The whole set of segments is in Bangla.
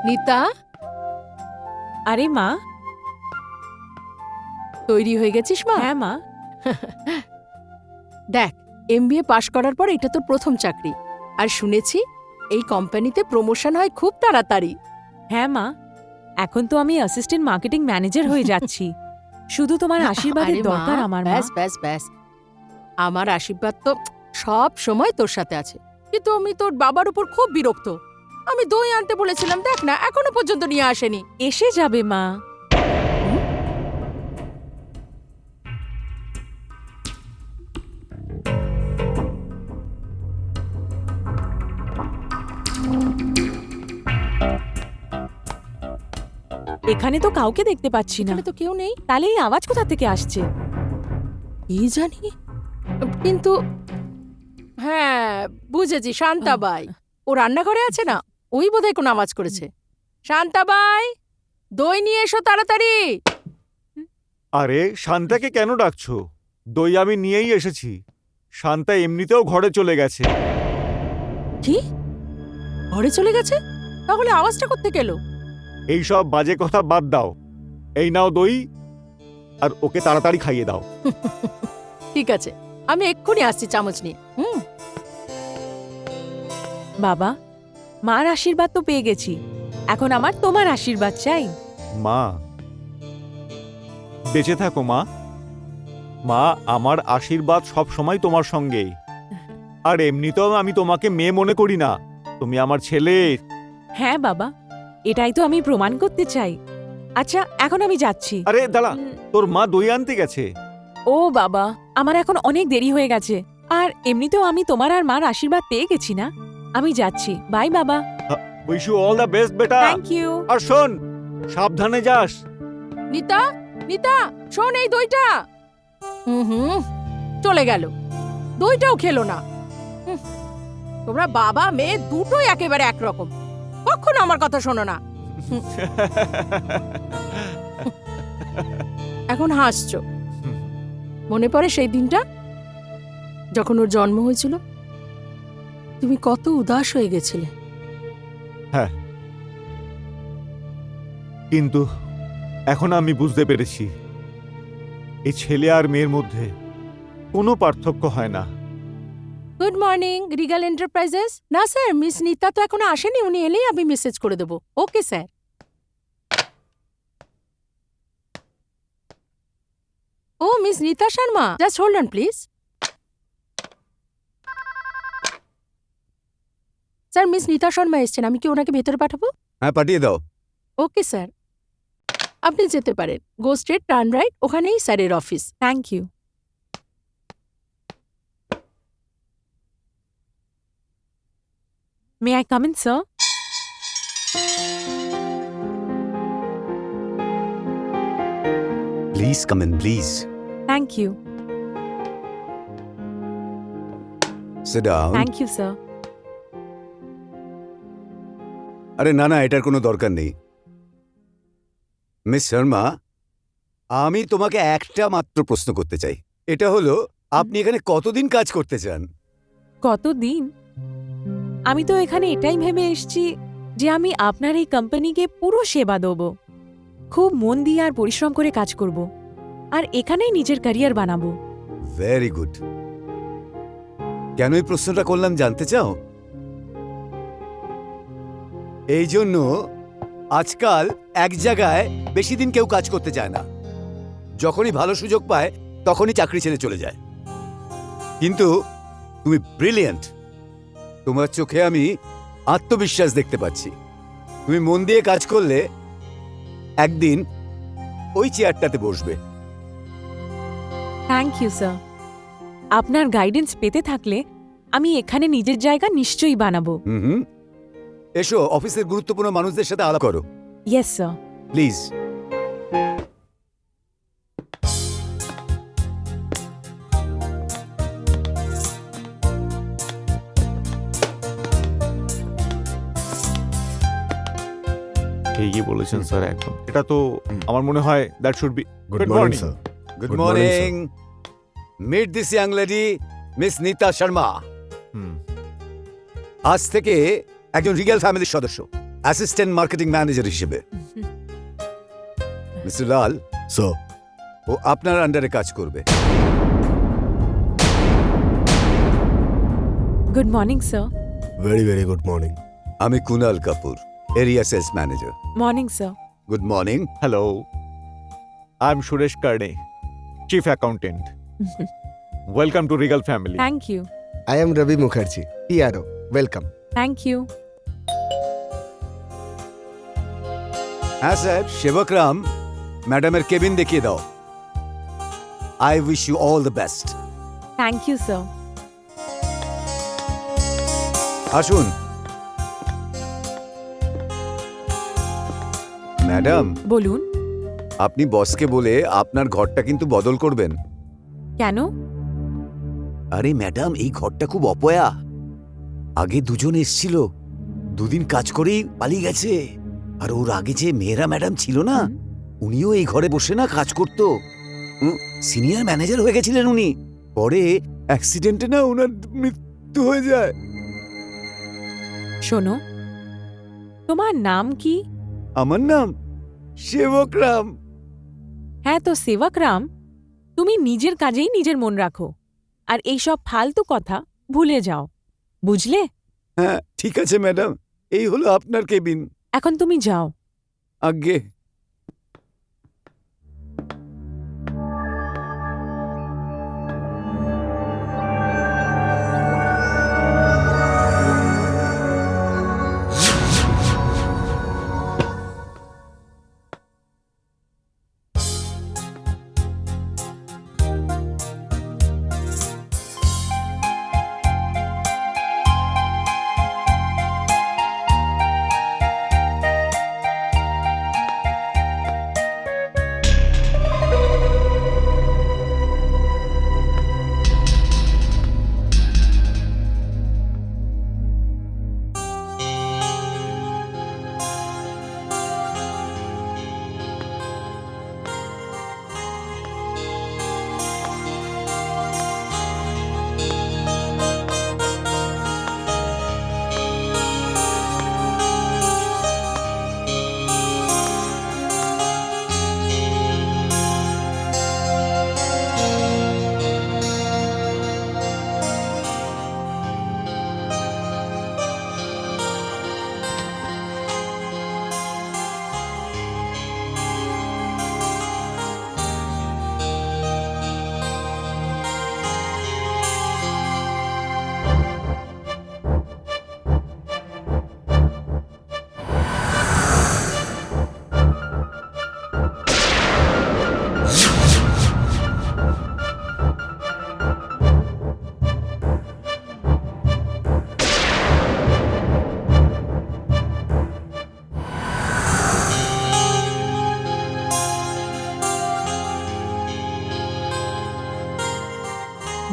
নিতা, আরে মা। তৈরি হয়ে গেছিস মা? হ্যাঁ মা। দেখ, এমবিএ পাশ করার পর এটা তোর প্রথম চাকরি, আর শুনেছি এই কোম্পানিতে প্রমোশন হয় খুব তাড়াতাড়ি। হ্যাঁ মা, এখন তো আমি অ্যাসিস্ট্যান্ট মার্কেটিং ম্যানেজার হয়ে যাচ্ছি। শুধু তোমার আশীর্বাদের আরে মা, দরকার আমার মা। ব্যাস ব্যাস ব্যাস, আমার আশীর্বাদ তো সব সময় তোর সাথে আছে। কিন্তু আমি তোর বাবার উপর খুব বিরক্ত। আমি দই আনতে বলেছিলাম, দেখ না এখনো পর্যন্ত নিয়ে আসেনি। এসে যাবে মা। এখানে তো কাউকে দেখতে পাচ্ছি না। এখানে তো কেউ নেই। তাহলে এই আওয়াজ কোথা থেকে আসছে? কি জানি, কিন্তু হ্যাঁ বুঝেছি, শান্তাবাই ও রান্নাঘরে আছে না, ওই বোধহয় কোনো আওয়াজ করেছে। শান্তাবাই, দই নিয়ে এসো তাড়াতাড়ি। আরে শান্তাকে কেন ডাকছো? দই আমি নিয়েই এসেছি। শান্তা এমনিতেও ঘরে চলে গেছে। কি, ঘরে চলে গেছে? তাহলে আওয়াজটা কোত্থেকে এলো? এই সব বাজে কথা বাদ দাও। এই নাও দই, আর ওকে তাড়াতাড়ি খাইয়ে দাও। ঠিক আছে, আমি এক্ষুনি আসছি চামচ নিয়ে। বাবা, মার আশীর্বাদ তো পেয়ে গেছি, এখন আমার তোমার আশীর্বাদ চাই। মা, বেঁচে থাকো মা। মা, আমার আশীর্বাদ সব সময় তোমার সঙ্গেই। আর এমনিতেও আমি তোমাকে মেয়ে মনে করি না, তুমি আমার ছেলে। হ্যাঁ বাবা, এটাই তো আমি প্রমাণ করতে চাই। আচ্ছা, এখন আমি যাচ্ছি। আরে দাঁড়া, তোর মা দই আনতে গেছে। ও বাবা, আমার এখন অনেক দেরি হয়ে গেছে। আর এমনিতেও আমি তোমার আর মার আশীর্বাদ পেয়ে গেছি না। আমি যাচ্ছি, বাই বাবা। Wish you all the best বেটা। Thank you. আর শোন, সাবধানে যাস। নিতা, নিতা শোন, এই দইটা। চলে গেল, দইটাও খেলো না। তোমরা বাবা মেয়ে দুটোই একেবারে একরকম, কখনো আমার কথা শোনো না। এখন হাসছো? মনে পড়ে সেই দিনটা যখন ওর জন্ম হয়েছিল? তুমি কত উদাস হয়ে গেছিলে। হ্যাঁ, কিন্তু এখন আমি বুঝতে পেরেছি এই ছেলে আর মেয়ের মধ্যে কোনো পার্থক্য হয় না। Good morning Regal enterprises. না স্যার, মিস নিতা তো এখনো আসেনি, উনি এলেই আমি মেসেজ করে দেবো। Okay sir. ও miss Nita Sharma, just hold on please. Sir, miss Nita Sharma এসছেন, আমি কি ওনাকে ভেতরে পাঠাবো? হ্যাঁ, পাঠিয়ে দাও। ওকে স্যার, আপনি যেতে পারেন। গো স্ট্রেট, টার্ন রাইট, ওখানেই স্যারের office. Thank you. May I come in sir? Please come in, please thank you. Sit down. Thank you sir. আরে না না, এটার কোনো দরকার নেই। মিস শর্মা, আমি তোমাকে একটা মাত্র প্রশ্ন করতে চাই। এটা হলো, আপনি এখানে কতদিন কাজ করতে চান? কতদিন? আমি তো এখানে এটাই ভেবে এসেছি যে আমি আপনার এই কোম্পানিকে পুরো সেবা দেব, খুব মন দিয়ে আর পরিশ্রম করে কাজ করব, আর এখানেই নিজের ক্যারিয়ার বানাবো। Very good. কেন এই প্রশ্নটা করলাম জানতে চাও? এই জন্য আজকাল এক জায়গায় বেশি দিন কেউ কাজ করতে চায় না। যখনই ভালো সুযোগ পায় তখনই চাকরি ছেড়ে চলে যায়। কিন্তু তুমি ব্রিলিয়েন্ট। তোমার চোখে আমি আত্মবিশ্বাস দেখতে পাচ্ছি। তুমি মন দিয়ে কাজ করলে একদিন ওই চেয়ারটাতে বসবে। Thank you sir. আপনার গাইডেন্স পেতে থাকলে আমি এখানে নিজের জায়গা নিশ্চয়ই বানাবো। হুম, এসো, অফিসের গুরুত্বপূর্ণ মানুষদের সাথে আলাপ করো। Yes sir. প্লিজ। ঠিকই বলেছেন স্যার, একদম। এটা তো আমার মনে হয় that should be Good morning, sir. Good Good morning, morning. Meet this young lady, miss Nita Sharma. হুম। আজ থেকে একজন রিগেল ফ্যামিলির সদস্য। অ্যাসিস্ট্যান্ট মার্কেটিং ম্যানেজার হিসেবে। মিস্টার লাল, স্যার, ও আপনার আন্ডারে কাজ করবে। Good morning sir. Very very good morning. আমি Kunal Kapoor, area sales manager. Morning sir. Good morning. Hello, I am Suresh Karde, chief accountant. Welcome to Regal family. Thank you. I am Ravi Mukherjee, PRO. Welcome. Thank you. হ্যাঁ স্যার, সেবকরাম, ম্যাডামের কেবিন দেখিয়ে দাও। I wish you all the best. Thank you sir. আসুন। ম্যাডাম, বলুন। আপনি বসকে বলে আপনার ঘরটা কিন্তু বদল করবেন। কেন? আরে ম্যাডাম, এই ঘরটা খুব অপয়া। আগে দুজন এসছিল, দুদিন কাজ করেই পালিয়ে গেছে। আর ওর আগে যে মেয়েরা ম্যাডাম ছিল না, উনিও এই ঘরে বসে না কাজ করতো। সিনিয়র ম্যানেজার হয়ে গেছিলেন উনি। পরে অ্যাক্সিডেন্টে না ওনার মৃত্যু হয়ে যায়। শোনো, তোমার নাম কি? আমার নাম সেবকরাম। হ্যাঁ, তো সেবক রাম, তুমি নিজের কাজেই নিজের মন রাখো, আর এইসব ফালতু কথা ভুলে যাও, বুঝলে? হ্যাঁ ঠিক আছে ম্যাডাম, এই হলো আপনার কেবিন। এখন তুমি যাও। আগে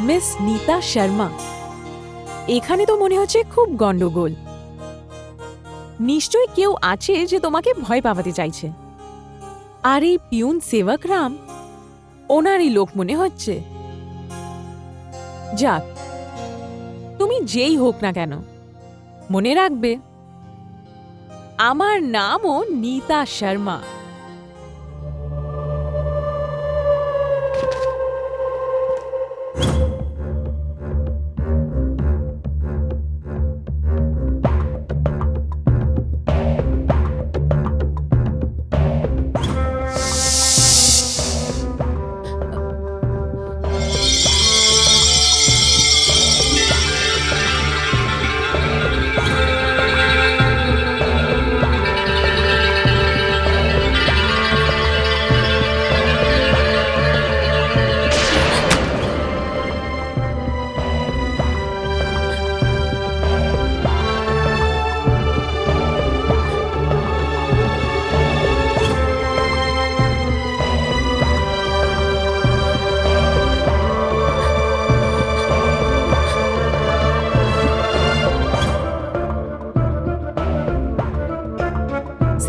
মিস নীতা শর্মা, এখানে তো মনে হচ্ছে খুব গন্ডগোল। নিশ্চয়ই কেউ আছে যে তোমাকে ভয় পাওয়াতে চাইছে। আর এই পিউন সেবক রাম, ওনারই লোক মনে হচ্ছে। যাক, তুমি যেই হোক না কেন, মনে রাখবে আমার নামও নীতা শর্মা।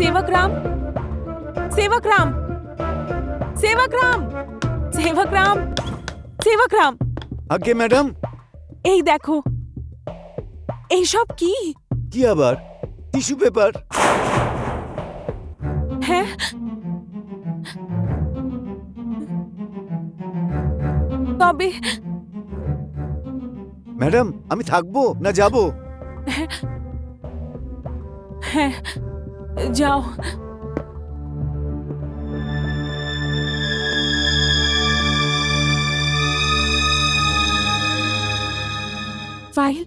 सेवक राम, सेवक राम, सेवक राम, सेवक राम, सेवक राम। আগে ম্যাডাম, এই দেখো, এইসব কি? কি আবার? Tissue paper. হ্যাঁ, তবে ম্যাডাম, আমি থাকবো না যাবো? হ্যাঁ, যাও। ফাইল।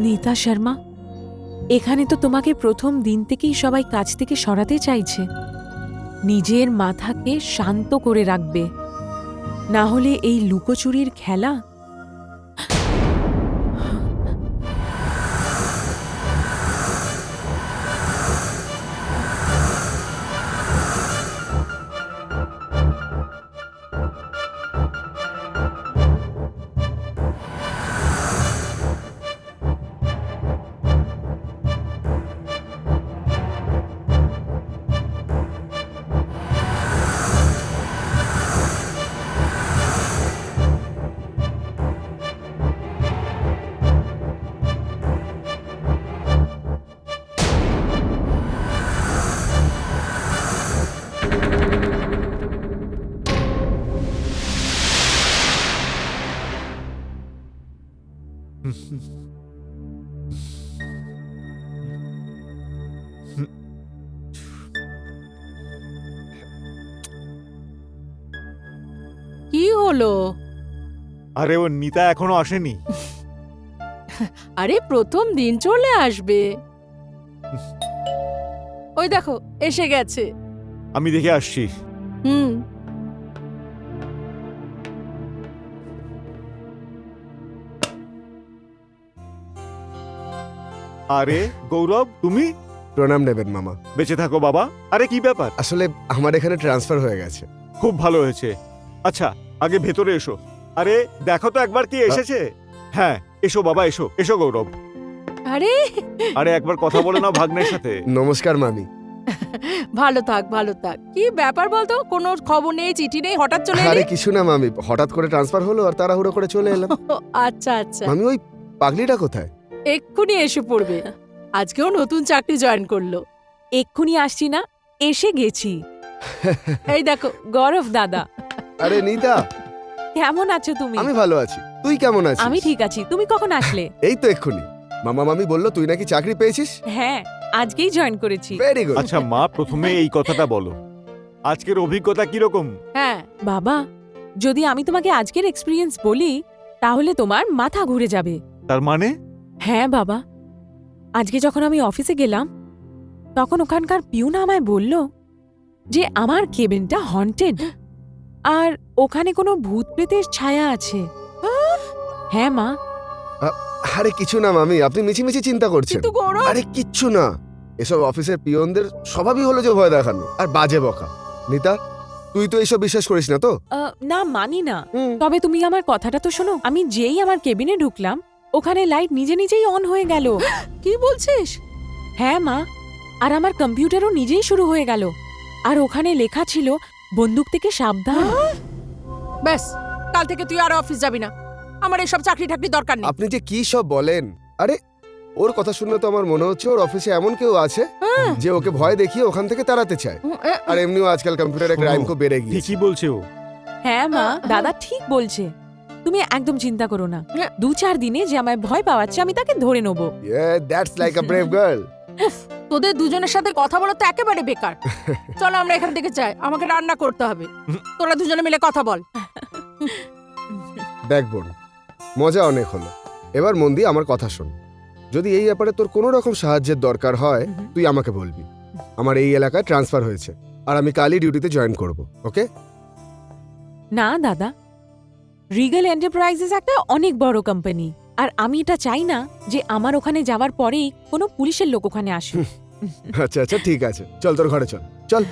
নীতা শর্মা, এখানে তো তোমাকে প্রথম দিন থেকেই সবাই কাজ থেকে সরাতে চাইছে। নিজের মাথাকে শান্ত করে রাখবে, না হলে এই লুকোচুরির খেলা। কি হলো? আরে ও নিতা এখনো আসেনি। আরে প্রথম দিন চলে আসবে। ওই দেখো এসে গেছে। আমি দেখে আসছি। হুম। আরে গৌরব, তুমি? প্রণাম নেবেন মামা। বেঁচে থাকো বাবা। আরে কি ব্যাপার? আসলে আমার এখানে ট্রান্সফার হয়ে গেছে। খুব ভালো হয়েছে। আচ্ছা, আগে ভেতরে এসো। আরে দেখো তো একবার কি এসেছে। হ্যাঁ, এসো বাবা, এসো এসো গৌরব। আরে আরে একবার কথা বলে নাও ভাগ্নের সাথে। নমস্কার মামি। ভালো থাক, ভালো থাক। কি ব্যাপার বলতো? কোনো খবর নেই, চিঠি নেই, হঠাৎ চলে আরে এলি? কিছু না মামি, হঠাৎ করে ট্রান্সফার হলো আর তাড়াহুড়ো করে চলে এলাম। আচ্ছা আচ্ছা, মামি ওই পাগলিটা কোথায়? এক্ষুনি এসে পড়বে। আজকেও নতুন চাকরি জয়েন করলো। এক্ষুনি আসছি না, এসে গেছি। এই দেখো। গৌরব দাদা, আরে নিতা, কেমন আছো তুমি? আমি ভালো আছি। তুই কেমন আছিস? আমি ঠিক আছি। তুমি কখন আসলে? এই তো এক্ষুনি। মামা মামি বললো তুই নাকি চাকরি পেয়েছিস। হ্যাঁ, আজকেই জয়েন করেছি। Very good. আচ্ছা মা, প্রথমে এই কথাটা বলো, আজকের অভিজ্ঞতা কিরকম? হ্যাঁ, বাবা, যদি আমি তোমাকে আজকের এক্সপিরিয়েন্স বলি তাহলে তোমার মাথা ঘুরে যাবে। তার মানে? হ্যাঁ বাবা, আজকে যখন আমি অফিসে গেলাম তখন ওখানকার পিউন আমায় বলল যে আমার কেবিনটা হন্টেড আর ওখানে কোনো ভূত প্রেতের ছায়া আছে। হ্যাঁ মা। আরে কিছু না মামি, আপনি মিছিমিছি চিন্তা করছেন। কিন্তু গৌরব। আরে কিচ্ছু না, এসব অফিসের পিয়নদের স্বভাবই হলো যে ভয় দেখানো আর বাজে বকা। নিতা, তুই তো এইসব বিশ্বাস করিস না তো? না মানি না। হুম। তবে তুমি আমার কথাটা তো শোনো। আমি যেই আমার কেবিনে ঢুকলাম ওখানে লাইট নিজে নিজেই অন হয়ে গেল। কি বলছিস? হ্যাঁ মা, আর আমার কম্পিউটারও নিজেই শুরু হয়ে গেল। আর ওখানে লেখা ছিল বন্দুক থেকে সাবধান। ব্যাস, কাল থেকে তুই আর অফিস যাবি না। আমার এসব চাকরি টাকরি দরকার নেই। আপনি যে কি সব বলেন। আরে ওর কথা শুনে তো আমার মনে হচ্ছে ওর অফিসে এমন কেউ আছে যে ওকে ভয় দেখিয়ে ওখান থেকে তাড়াতে চায়। আর এমনিও আজকাল কম্পিউটারে ক্রাইম খুব বেড়ে গিয়েছে। ঠিকই বলছে ও। হ্যাঁ মা, দাদা ঠিক বলছে। তুমি একদম চিন্তা করো না। 2-4 দিনে যে আমায় ভয় পাওয়াচ্ছে আমি তাকে ধরে নেব। That's like a brave girl. তোদের দুজনের সাথে কথা বলা তো একেবারে বেকার। চলো আমরা এখান থেকে যাই, আমাকে রান্না করতে হবে। তোরা দুজনে মিলে কথা বল। দেখ বোন, মজা অনেক হলো, এবার মন দিয়ে আমার কথা শোন। যদি এই ব্যাপারে তোর কোনো রকম সাহায্যের দরকার হয় তুই আমাকে বলবি। আমার এই এলাকায় ট্রান্সফার হয়েছে আর আমি কালই ডিউটিতে জয়েন করব। ওকে? না দাদা, রিগেল এন্টারপ্রাইজেস একটা অনেক বড় কোম্পানি আর আমি এটা চাই না যে আমার ওখানে যাওয়ার পরেই কোনো পুলিশের লোক ওখানে আসুক। আচ্ছা আচ্ছা ঠিক আছে, চল তোর ঘরে চল চল।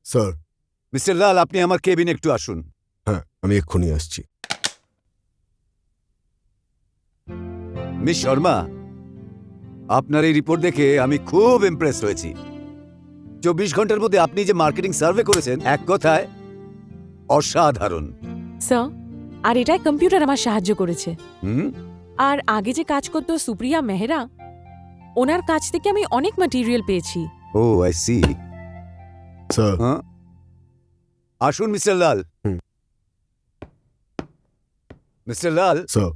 স্যার। মিস্টার লাল, আপনি আমার কেবিন একটু আসুন। হ্যাঁ, আমি এক্ষুনি আসছি। মিস শর্মা, আপনার এই রিপোর্ট দেখে আমি খুব ইমপ্রেস হয়েছি। 24 ঘন্টার মধ্যে আপনি যে মার্কেটিং সার্ভে করেছেন, এক কথায় অসাধারণ। স্যার, আর এটাই কম্পিউটার আমার সাহায্য করেছে। হুম, আর আগে যে কাজ করতো সুপ্রিয়া মেহরা, ওনার কাছ থেকে আমি অনেক ম্যাটেরিয়াল পেয়েছি। ও আই সি। স্যার। হ্যাঁ, আসুন মিস্টার লাল। হুম। Mister Lal, sir.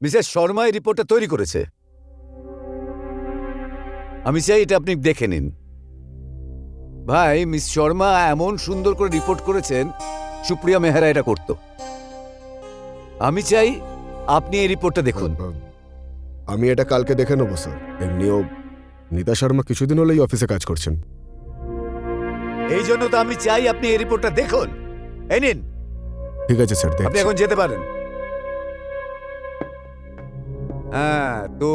Mrs Sharma এই রিপোর্টটা তৈরি করেছে। আমি চাই এটা আপনি দেখে নিন। ভাই, মিস শর্মা এমন সুন্দর করে রিপোর্ট করেছেন, সুপ্রিয়া মেহরা এটা করত। আমি চাই আপনি এই রিপোর্টটা দেখুন। আমি এটা কালকে দেখে নেবো স্যার। এমনিও নিতা শর্মা কিছুদিন হলেই অফিসে কাজ করছেন। এই জন্য তো আমি চাই আপনি এই রিপোর্টটা দেখুন। এই নিন, ঠিক আছে স্যার, আপনি দেখছি। এখন যেতে পারেন। হ্যাঁ, তো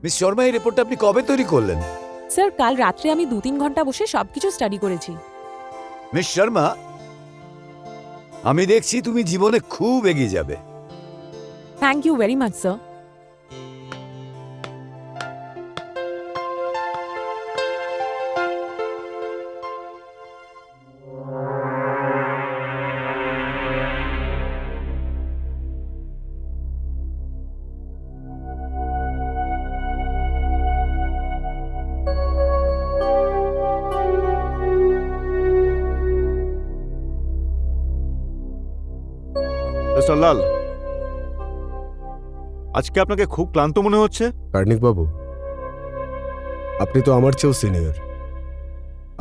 মিস শর্মা এই রিপোর্টটা আপনি কবে তৈরি করলেন? স্যার, কাল রাত্রে আমি 2-3 ঘন্টা বসে সবকিছু স্টাডি করেছি। মিস শর্মা, আমি দেখছি তুমি জীবনে খুব এগিয়ে যাবে। Thank you very much sir. Mister Lal, আজকে আপনাকে খুব ক্লান্ত মনে হচ্ছে। কার্নিক বাবু, আপনি তো আমার চেয়েও সিনিয়র।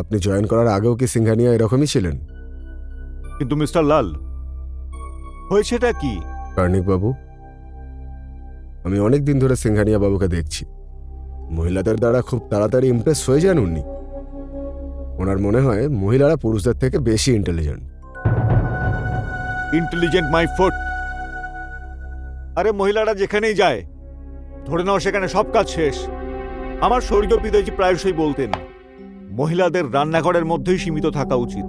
আপনি জয়েন করার আগেও কি সিংহানিয়া এরকমই ছিলেন? কিন্তু মিস্টার লাল, হয়েছেটা কি? কার্নিক বাবু, আমি অনেক দিন ধরে সিংহানিয়া বাবুকে দেখছি। মহিলাদের দ্বারা খুব তাড়াতাড়ি ইমপ্রেস হয়ে যান উনি। ওনার মনে হয় মহিলারা পুরুষদের থেকে বেশি ইন্টেলিজেন্ট। Intelligent my foot. আরে মহিলারা যেখানেই যায়, ধরে নাও সেখানে সব কাজ শেষ। আমার স্বর্গীয় পিতাজি প্রায়শই বলতেন, মহিলাদের রান্নাঘরের মধ্যেই সীমিত থাকা উচিত।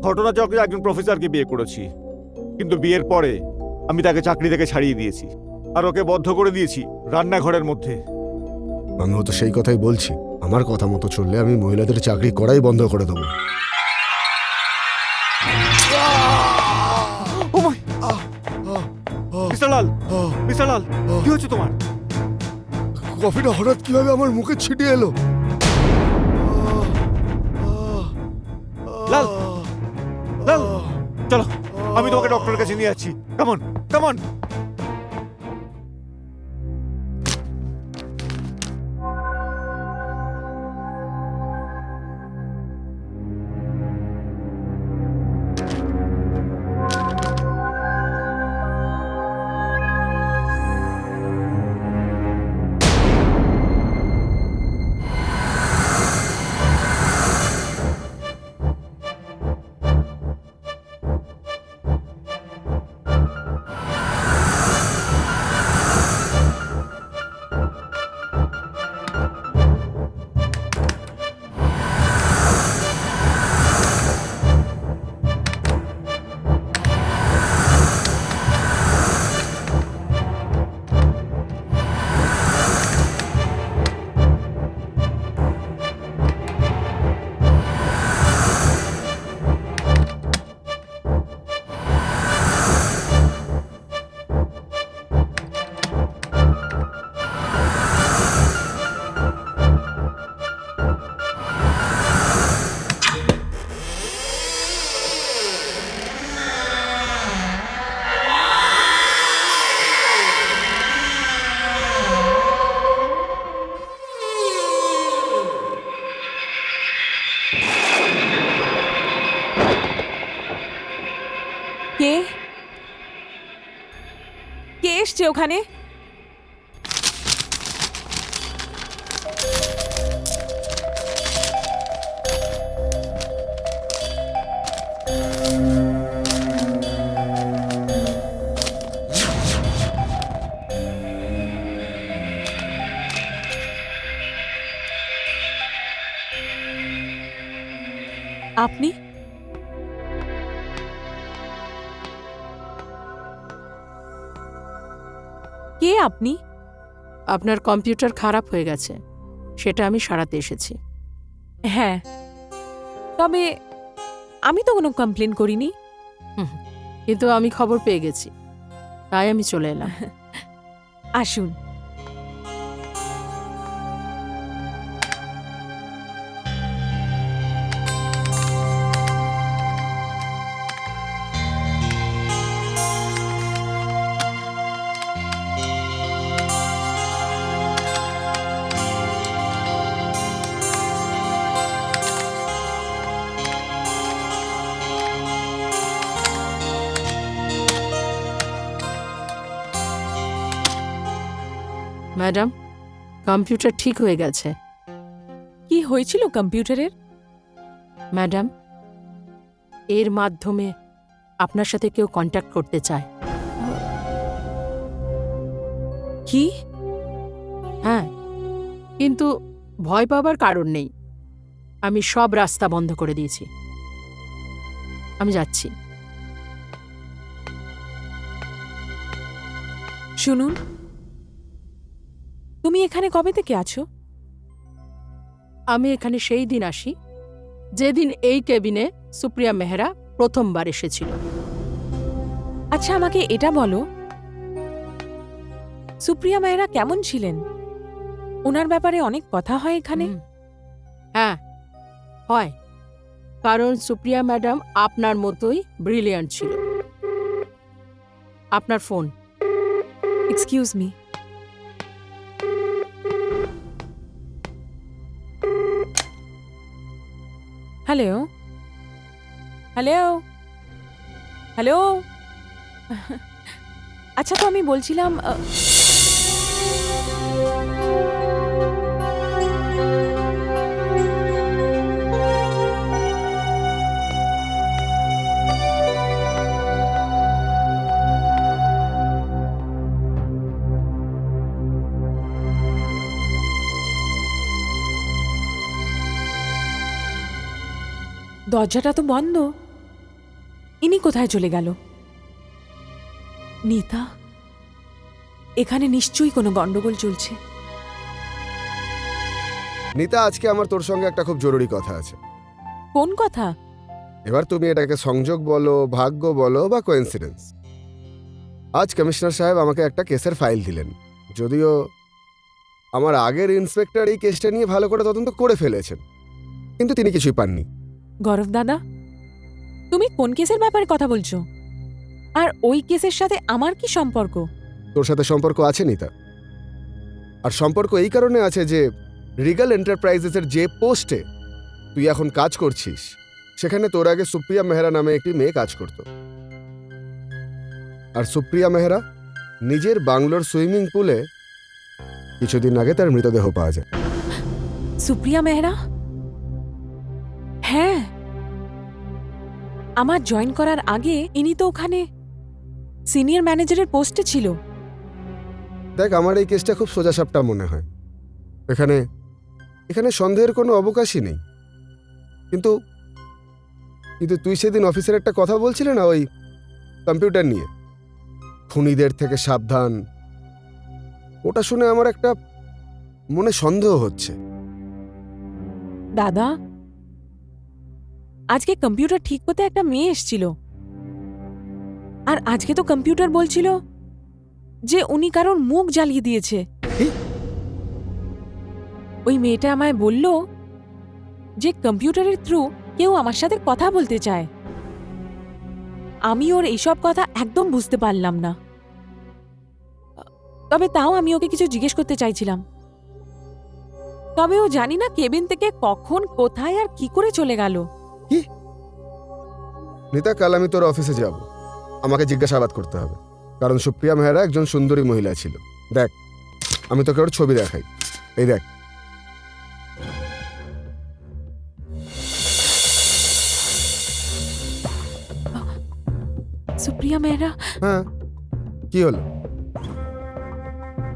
ঘটনাচক্রে একজন প্রফেসরকে বিয়ে করেছি, কিন্তু বিয়ের পরে আমি তাকে চাকরি থেকে ছাড়িয়ে দিয়েছি আর ওকে বদ্ধ করে দিয়েছি রান্নাঘরের মধ্যে। আমিও তো সেই কথাই বলছি, আমার কথা মতো চললে আমি মহিলাদের চাকরি করাই বন্ধ করে দেবো। ও মাই মিস্টার লাল, মিস্টার লাল, কি হচ্ছে তোমার? কফিটা হঠাৎ কিভাবে আমার মুখে ছিটিয়ে এলো? লাল, লাল, চলো আমি তোমাকে ডক্টরের কাছে নিয়ে যাচ্ছি। Come on, come on. কে কে এসছে ওখানে? আপনি? কে আপনি? আপনার কম্পিউটার খারাপ হয়ে গেছে, সেটা আমি সারাতে এসেছি। হ্যাঁ, তবে আমি তো কোনো কমপ্লেন করিনি। কিন্তু আমি খবর পেয়ে গেছি, তাই আমি চলে এলাম। আসুন। ম্যাডাম, কম্পিউটার ঠিক হয়ে গেছে। কি হয়েছিল কম্পিউটারের? ম্যাডাম, এর মাধ্যমে আপনার সাথে কেউ কন্ট্যাক্ট করতে চায়। কি? হ্যাঁ, কিন্তু ভয় পাবার কারণ নেই। আমি সব রাস্তা বন্ধ করে দিয়েছি। আমি যাচ্ছি। শুনুন, তুমি এখানে কবে থেকে আছো? আমি এখানে সেই দিন আসি যেদিন এই কেবিনে সুপ্রিয়া মেহরা প্রথমবার এসেছিল। আচ্ছা, আমাকে এটা বলো, সুপ্রিয়া মেহরা কেমন ছিলেন? ওনার ব্যাপারে অনেক কথা হয় এখানে। হ্যাঁ, হয়, কারণ সুপ্রিয়া ম্যাডাম আপনার মতোই ব্রিলিয়ান্ট ছিল। আপনার phone. Excuse me. Hello, hello, hello. আচ্ছা, তো আমি বলছিলাম দরজাটা তো বন্ধ। ইনি কোথায় চলে গেল? নীতা, এখানে নিশ্চয়ই কোনো গন্ডগোল চলছে। নিতা, আজকে আমার তোর সঙ্গে একটা খুব জরুরি কথা আছে। কোন কথা? এবার তুমি এটাকে সংযোগ বলো, ভাগ্য বলো বা কোইন্সিডেন্স। আজ কমিশনার সাহেব আমাকে একটা কেসের ফাইল দিলেন। যদিও আমার আগের ইন্সপেক্টর এই কেসটা নিয়ে ভালো করে তদন্ত করে ফেলেছেন, কিন্তু তিনি কিছুই পাননি। গৌরব দাদা, তুমি কোন কেসের ব্যাপারে কথা বলছো? আর ওই কেসের সাথে আমার কি সম্পর্ক? তোর সাথে সম্পর্ক আছে নিতা, আর সম্পর্ক এই কারণে আছে যে রিগাল এন্টারপ্রাইজেসের যে পোস্টে তুই এখন কাজ করছিস, সেখানে তোর আগে সুপ্রিয়া মেহরা নামে একটি মেয়ে কাজ করত। আর সুপ্রিয়া মেহরা নিজের বাংলোর সুইমিং পুলে কিছুদিন আগে তার মৃতদেহ পাওয়া যায়। সুপ্রিয়া মেহরা? হ্যাঁ, আমার জয়েন করার আগে ইনি তো ওখানে সিনিয়র ম্যানেজারের পোস্টে ছিল। দেখ, আমার এই কেসটা খুব সোজাসাপটা মনে হয়। এখানে এখানে সন্দেহের কোনো অবকাশই নেই। কিন্তু কিন্তু তুই সেদিন অফিসের একটা কথা বলছিলে না, ওই কম্পিউটার নিয়ে, খুনিদের থেকে সাবধান, ওটা শুনে আমার একটা মনে সন্দেহ হচ্ছে। দাদা, আজকে কম্পিউটার ঠিক করতে একটা মেয়ে এসেছিল, আর আজকে তো কম্পিউটার বলছিল যে উনি কারোর মুখ জ্বালিয়ে দিয়েছে। কি? ওই মেয়েটা আমায় বলল যে কম্পিউটারের থ্রু কেউ আমার সাথে কথা বলতে চায়। আমি ওর এইসব কথা একদম বুঝতে পারলাম না, তবে তাও আমি ওকে কিছু জিজ্ঞেস করতে চাইছিলাম। তবে ও জানি না কেবিন থেকে কখন, কোথায় আর কি করে চলে গেল। কি? নিতা, কাল আমি তোর অফিসে যাব। আমাকে জিজ্ঞাসাবাদ করতে হবে, কারণ সুপ্রিয়া মেহরা একজন সুন্দরী মহিলা ছিল। দেখ, আমি তোকে ওর ছবি দেখাই। এই দেখ। সুপ্রিয়া মেহরা? হ্যাঁ, কি হলো?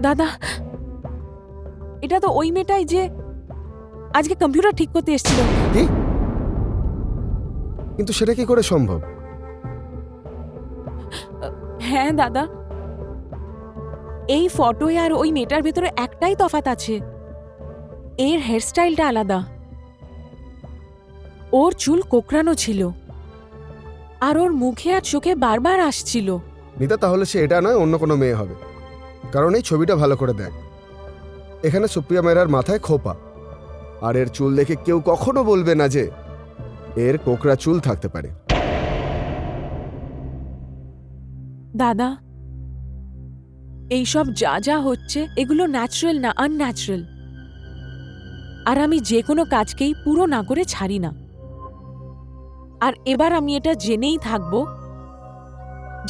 দাদা, এটা তো ওই মেয়েটাই যে আজকে কম্পিউটার ঠিক করতে এসেছিল। কি? কিন্তু সেটা কি করে সম্ভব? হ্যাঁ দাদা, এই ফটোয় আর ওই মেয়েটার ভেতরে একটাই তফাৎ আছে, এর হেয়ারস্টাইলটা আলাদা। ওর চুল কোকড়ানো ছিল, আর ওর মুখে আর চোখে বারবার আসছিল। নিতা, তাহলে সে এটা নয়, অন্য কোনো মেয়ে হবে। কারণ এই ছবিটা ভালো করে দেখ, এখানে সুপ্রিয়া মেহরার মাথায় খোপা, আর এর চুল দেখে কেউ কখনো বলবে না যে এর কোকড়া চুল থাকতে পারে। দাদা, এইসব যা যা হচ্ছে এগুলো ন্যাচারাল না, আনন্যাচারাল। আর আমি যে কোনো কাজকেই পুরো না করে ছাড়ি না। আর এবার আমি এটা জেনেই থাকব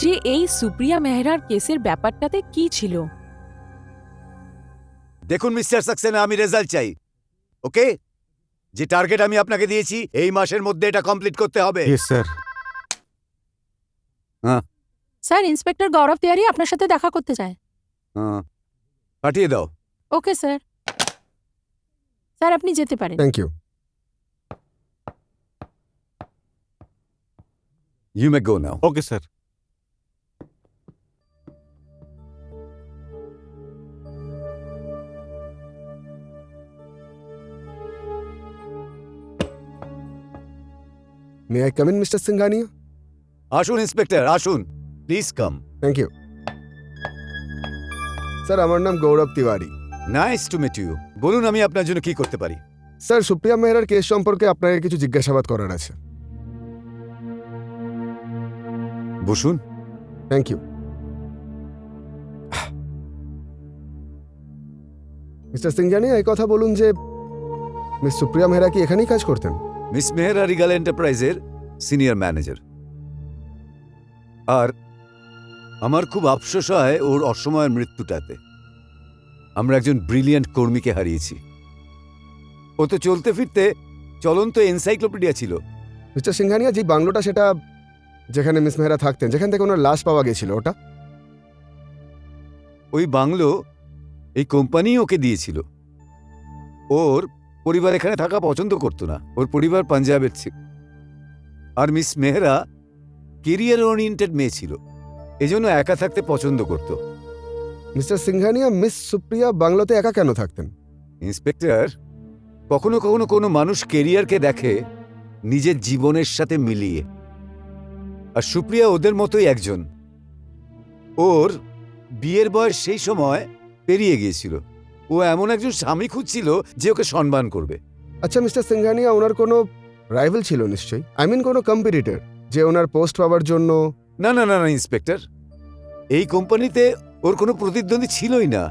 যে এই সুপ্রিয়া মেহরার কেসের ব্যাপারটাতে কি ছিল। দেখুন মিস্টার সাক্সেনা, আমি রেজাল্ট চাই। ওকে, যে টার্গেট আমি আপনাকে দিয়েছি এই মাসের মধ্যে এটা কমপ্লিট করতে হবে। স্যার। স্যার, ইন্সপেক্টর গৌরব তিওয়ারি আপনার সাথে দেখা করতে চায়। পাঠিয়ে দাও। Okay sir. স্যার, আপনি যেতে পারেন। Thank you. You may go now. Okay sir. May I come in, mister Singhania? আসুন ইন্সপেক্টর, আসুন, please come. Thank you. Sir, আমার নাম Gaurav Tiwari. Nice to meet you. বলুন, আমি আপনার জন্য কি করতে পারি? স্যার, সুপ্রিয়া মেহরার কেস সম্পর্কে আপনাকে কিছু জিজ্ঞাসাবাদ করার আছে। বসুন। Thank you. মিস্টার সিংঘানিয়া, এই কথা বলুন যে মিস সুপ্রিয়া মেহরা কি এখানেই কাজ করতেন? মিস মেহরা রিগাল এন্টারপ্রাইজের সিনিয়র ম্যানেজার। আর আমার খুব আফসোস হয় ওর অসময়ের মৃত্যুটাতে। আমরা একজন ব্রিলিয়ান্ট কর্মীকে হারিয়েছি। ও তো চলতে ফিরতে চলন্ত এনসাইক্লোপিডিয়া ছিল। মিস্টার সিংঘানিয়া, যে বাংলোটা, সেটা যেখানে মিস মেহরা থাকতেন, যেখান থেকে ওনার লাশ পাওয়া গেছিল, ওটা? ওই বাংলো এই কোম্পানি ওকে দিয়েছিল। ওর পরিবার এখানে থাকা পছন্দ করতো না। ওর পরিবার পাঞ্জাবের ছিল। আর মিস মেহরা কেরিয়ার ওরিয়েন্টেড মেয়ে ছিল। এজন্য একা থাকতে পছন্দ করত। মিস্টার সিংঘানিয়া, মিস সুপ্রিয়া বাংলোতে একা কেন থাকতেন? ইন্সপেক্টর, কখনো কখনো কোনো মানুষ কেরিয়ারকে দেখে নিজের জীবনের সাথে মিলিয়ে, আর সুপ্রিয়া ওদের মতোই একজন। ওর বিয়ের বয়স সেই সময় পেরিয়ে গিয়েছিল। ও এমন একজন স্বামী খুঁজছিল যে ওকে সম্মান করবে। আচ্ছা মিস্টার সিংঘানিয়া, ওনার কোনো রাইভাল ছিল নিশ্চয়ই, আই মিন কোনো কম্পিটিটর, যে ওনার পোস্ট পাওয়ার জন্য? না না না না ইন্সপেক্টর, এই কোম্পানিতে ওর কোনো প্রতিদ্বন্দ্বী ছিলই না।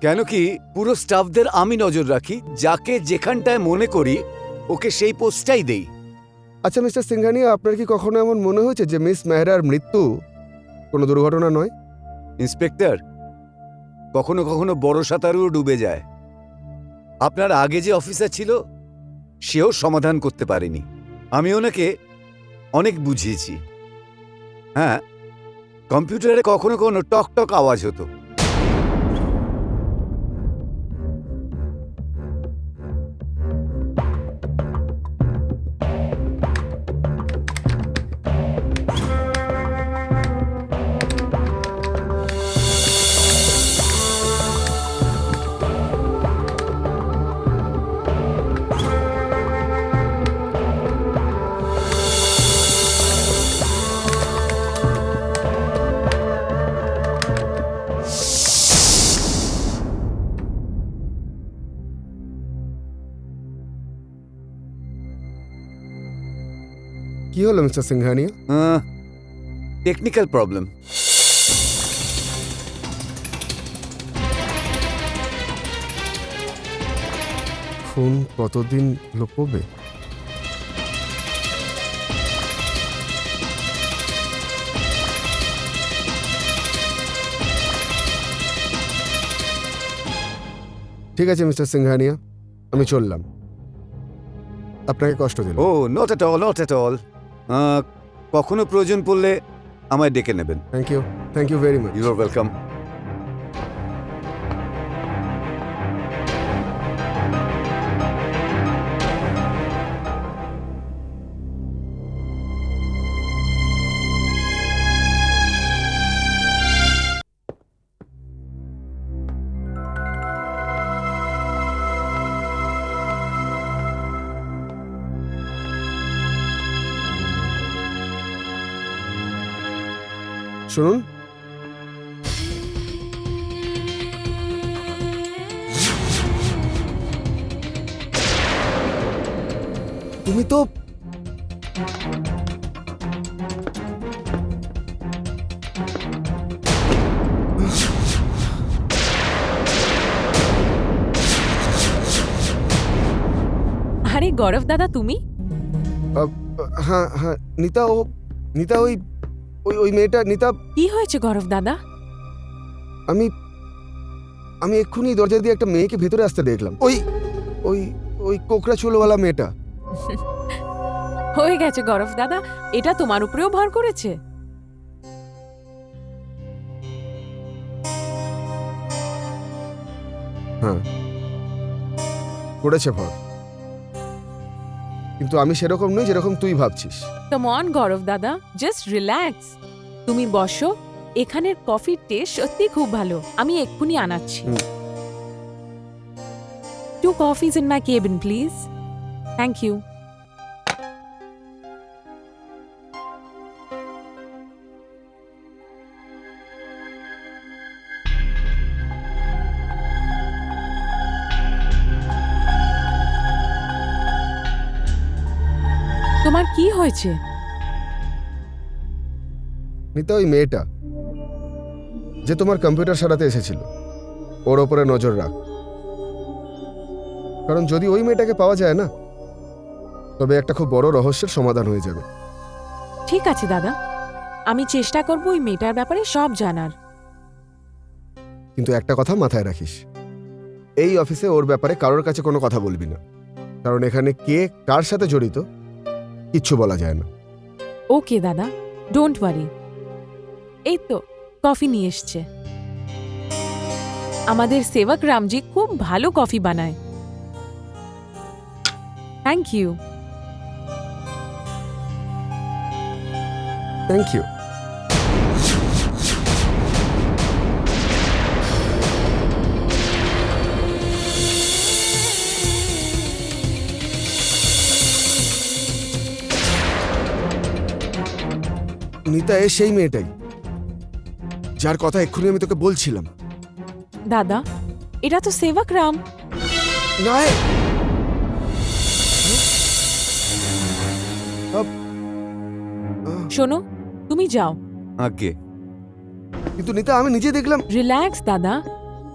কেন কি পুরো স্টাফদের আমি নজর রাখি, যাকে যেখানটায় মনে করি ওকে সেই পোস্টটাই দেই। আচ্ছা মিস্টার সিংঘানিয়া, আপনার কি কখনো এমন মনে হয়েছে যে মিস মেহরার মৃত্যু কোনো দুর্ঘটনা নয়? ইন্সপেক্টর, কখনো কখনো বড় সাঁতারুও ডুবে যায়। আপনার আগে যে অফিসার ছিল সেও সমাধান করতে পারেনি। আমি ওনাকে অনেক বুঝিয়েছি। হ্যাঁ, কম্পিউটারে কখনো কখনো টক টক আওয়াজ হতো। কি হলো mister Singhania? Technical problem. Phone কতদিন লোপবে? ঠিক আছে মিস্টার সিংঘানিয়া, আমি চললাম। আপনাকে কষ্ট দিল? Oh not at all, not at all. কখনো প্রয়োজন পড়লে আমায় ডেকে নেবেন। Thank you very much. You are welcome. শুনুন, তুমি তো আরে গৌরব দাদা, তুমি? হ্যাঁ হ্যাঁ, নিতা ওই ওই ওই মেয়েটা নিতা। কি হয়েছে গৌরব দাদা? আমি আমি এক্ষুনি দরজা দিয়ে একটা মেয়েকে ভেতরে আসতে দেখলাম। ওই ওই ওই কোকড়া চুলওয়ালা মেয়েটা। হয়ে গেছে গৌরব দাদা, এটা তোমার উপরেও ভর করেছে। হ্যাঁ, করেছে ভর, কিন্তু আমি সেরকম নই যেরকম তুই ভাবছিস। কাম অন গৌরব দাদা, জাস্ট রিল্যাক্স। তুমি বসো, এখানের কফির টেস্ট সত্যি খুব ভালো। আমি এক্ষুনি আনাচ্ছি। 2 coffees in my cabin, please. Thank you. তোমার কি হয়েছে? নিতা, ওই মেয়েটা যে তোমার কম্পিউটার সারাতে এসেছিল, ওর ওপরে নজর রাখ। কারণ যদি ওই মেয়েটাকে পাওয়া যায় না, তবে একটা খুব বড় রহস্যের সমাধান হয়ে যাবে। ঠিক আছে দাদা, আমি চেষ্টা করব ওই মেয়েটার ব্যাপারে সব জানার। কিন্তু একটা কথা মাথায় রাখিস, এই অফিসে ওর ব্যাপারে কারোর কাছে কোনো কথা বলবি না। কারণ এখানে কে কার সাথে জড়িত কিচ্ছু বলা যায় না। ওকে দাদা, ডোন্ট ওয়ারি। এই তো কফি নিয়ে এসছে। আমাদের সেবক রামজি খুব ভালো কফি বানায়। Thank you. Thank you. Nita সেই মেয়েটাই, যার কথা এক্ষুনি আমি তোকে বলছিলাম। দাদা, এটা তো সেবক রাম। না শোনো, তুমি যাও। আগে কিন্তু নিতা, আমি নিজে দেখলাম। রিল্যাক্স দাদা,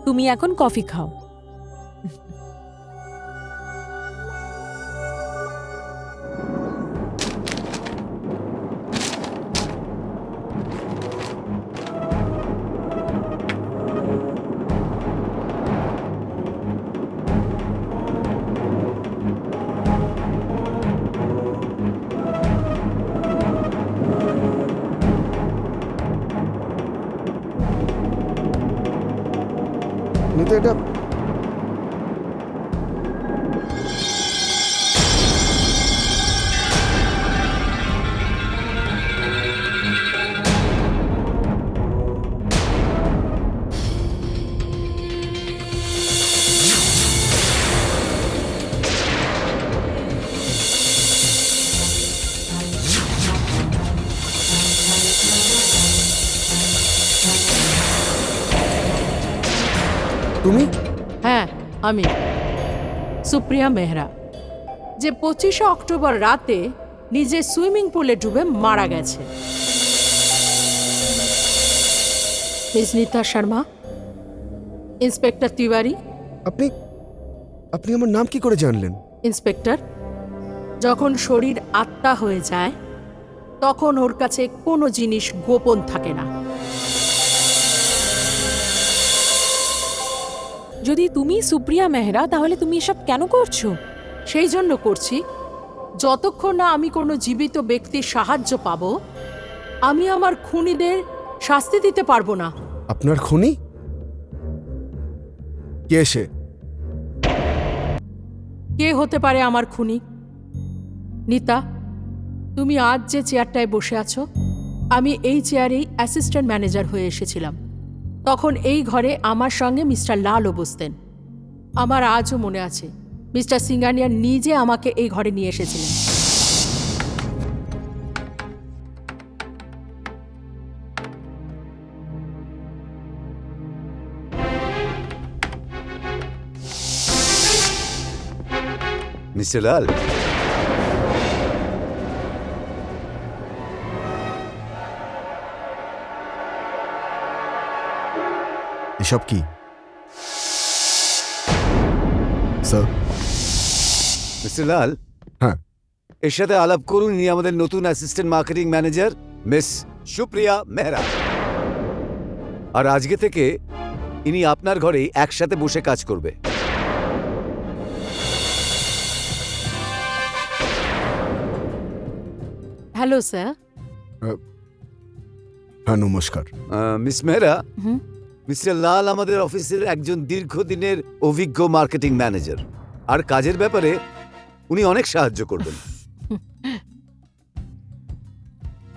তুমি এখন কফি খাও। নিতা, এটা তুমি? হ্যাঁ, আমি সুপ্রিয়া মেহরা, যে 25শে অক্টোবর রাতে নিজে সুইমিং পুলে ডুবে মারা গেছে। Miss Nita Sharma, inspector Tiwari. আপনি আপনি আমার নাম কি করে জানলেন? ইন্সপেক্টর, যখন শরীর আত্মা হয়ে যায় তখন ওর কাছে কোনো জিনিস গোপন থাকে না। যদি তুমি সুপ্রিয়া মেহরা, তাহলে তুমি এসব কেন করছো? সেই জন্য করছি, যতক্ষণ না আমি কোনো জীবিত ব্যক্তির সাহায্য পাব, আমি আমার খুনিদের শাস্তি দিতে পারবো না। আপনার খুনি কে সে? কে হতে পারে আমার খুনি? নিতা, তুমি আজ যে চেয়ারটায় বসে আছো, আমি এই চেয়ারেই অ্যাসিস্ট্যান্ট ম্যানেজার হয়ে এসেছিলাম। তখন এই ঘরে আমার সঙ্গে মিস্টার লালও বসতেন। আমার আজও মনে আছে, মিস্টার সিঙ্গানিয়া নিজে আমাকে এই ঘরে নিয়ে এসেছিলেন। মিস্টার লাল, এসব কি স্যার? মিস্টার লাল, হ্যাঁ। এর সাথে আলাপ করুন। ইনি আমাদের নতুন assistant marketing manager miss Supriya Mehra. আর আজকে থেকে ইনি আপনার ঘরেই একসাথে বসে কাজ করবে। Hello sir. হ্যাঁ, নমস্কার। মিস মেহরা, হুম। মিস্টার লাল আমাদের অফিসের একজন দীর্ঘদিনের অভিজ্ঞ মার্কেটিং ম্যানেজার, আর কাজের ব্যাপারে উনি অনেক সাহায্য করবেন।